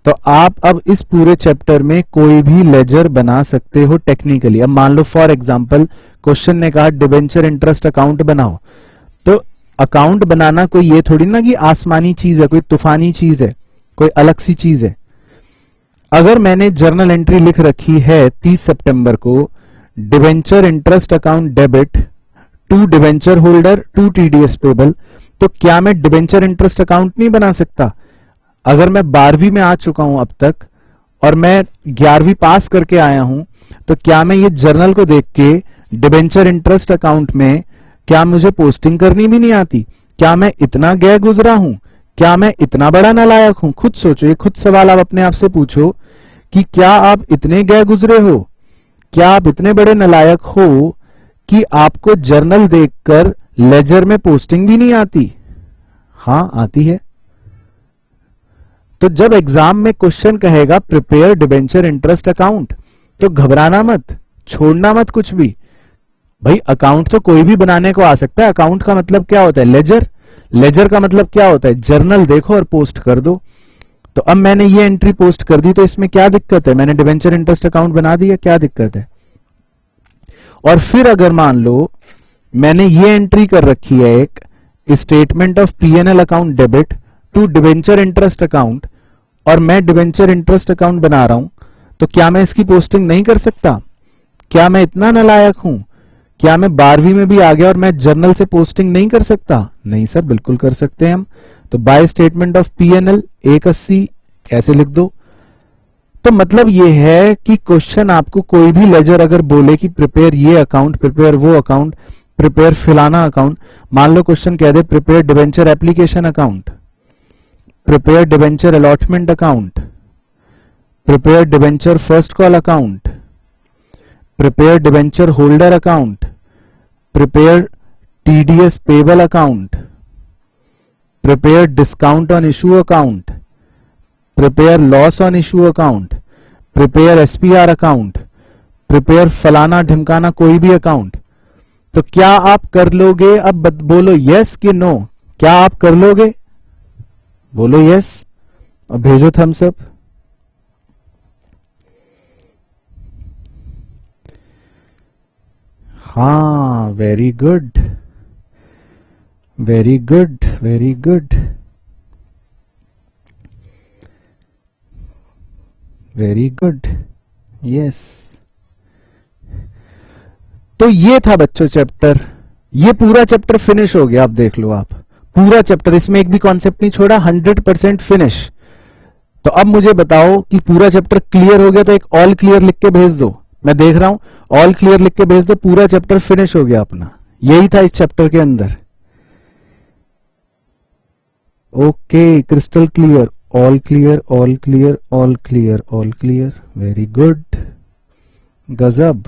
तो आप अब इस पूरे चैप्टर में कोई भी लेजर बना सकते हो टेक्निकली। अब मान लो फॉर एग्जांपल क्वेश्चन ने कहा डिबेंचर इंटरेस्ट अकाउंट बनाओ, तो अकाउंट बनाना कोई ये थोड़ी ना कि आसमानी चीज है, कोई तूफानी चीज है, कोई अलग सी चीज है। अगर मैंने जर्नल एंट्री लिख रखी है 30 सितंबर को, debenture interest account debit to debenture holder to TDS payable, तो क्या मैं डिबेंचर इंटरेस्ट अकाउंट नहीं बना सकता? अगर मैं 12वीं में आ चुका हूं अब तक और मैं 11वीं पास करके आया हूं, तो क्या मैं ये जर्नल को देख के डिबेंचर इंटरेस्ट अकाउंट में क्या मुझे पोस्टिंग करनी भी नहीं आती? क्या मैं इतना गए गुजरा हूं? क्या मैं इतना बड़ा नालायक हूं? खुद सोचो, ये खुद सवाल आप अपने आप से पूछो कि क्या आप इतने गए गुजरे हो, क्या आप इतने बड़े नालायक हो कि आपको जर्नल देखकर लेजर में पोस्टिंग भी नहीं आती? हां, आती है। तो जब एग्जाम में क्वेश्चन कहेगा प्रिपेयर डिबेंचर इंटरेस्ट अकाउंट, तो घबराना मत, छोड़ना मत कुछ भी। भाई अकाउंट तो कोई भी बनाने को आ सकता है, अकाउंट का मतलब क्या होता है? लेजर। लेजर का मतलब क्या होता है, जर्नल देखो और पोस्ट कर दो। तो अब मैंने ये एंट्री पोस्ट कर दी, तो इसमें क्या दिक्कत है, मैंने डिबेंचर इंटरेस्ट अकाउंट बना दिया, क्या दिक्कत है। और फिर अगर मान लो मैंने ये एंट्री कर रखी है एक statement of PNL account debit to debenture interest account, और मैं डिबेंचर इंटरेस्ट अकाउंट बना रहा हूं, तो क्या मैं इसकी पोस्टिंग नहीं कर सकता? क्या मैं इतना नालायक हूं? क्या मैं 12वीं में भी आ गया और मैं जर्नल से पोस्टिंग नहीं कर सकता? नहीं सर, बिल्कुल कर सकते हैं हम। तो बाय स्टेटमेंट ऑफ पीएनएल 180 ऐसे लिख दो। तो मतलब ये है कि क्वेश्चन आपको कोई भी लेजर अगर बोले कि प्रिपेयर ये अकाउंट, प्रिपेयर वो अकाउंट, प्रिपेयर फलाना अकाउंट, मान लो क्वेश्चन कह they prepare debenture application account, prepare debenture allotment account, prepare debenture first call account, prepare debenture holder account, prepare TDS payable account, prepare discount on issue account, prepare loss on issue account, prepare SPR account, prepare फलाना ढिमकाना कोई भी account. तो क्या आप कर लोगे? अब बोलो यस कि नो, क्या आप कर लोगे? बोलो यस और भेजो थम्स अप। हाँ, very good, very good, very good, very good, yes. तो ये था बच्चों चैप्टर, ये पूरा चैप्टर फिनिश हो गया। आप देख लो, आप पूरा चैप्टर, इसमें एक भी कॉन्सेप्ट नहीं छोड़ा, 100% फिनिश। तो अब मुझे बताओ कि पूरा चैप्टर क्लियर हो गया, तो एक ऑल क्लियर लिख के भेज दो। मैं देख रहा हूं, ऑल क्लियर लिख के भेज दो, पूरा चैप्टर फिनिश हो गया अपना। यही था इस चैप्टर के अंदर। Okay, crystal clear, all clear, all clear, all clear, all clear, very good, गजब।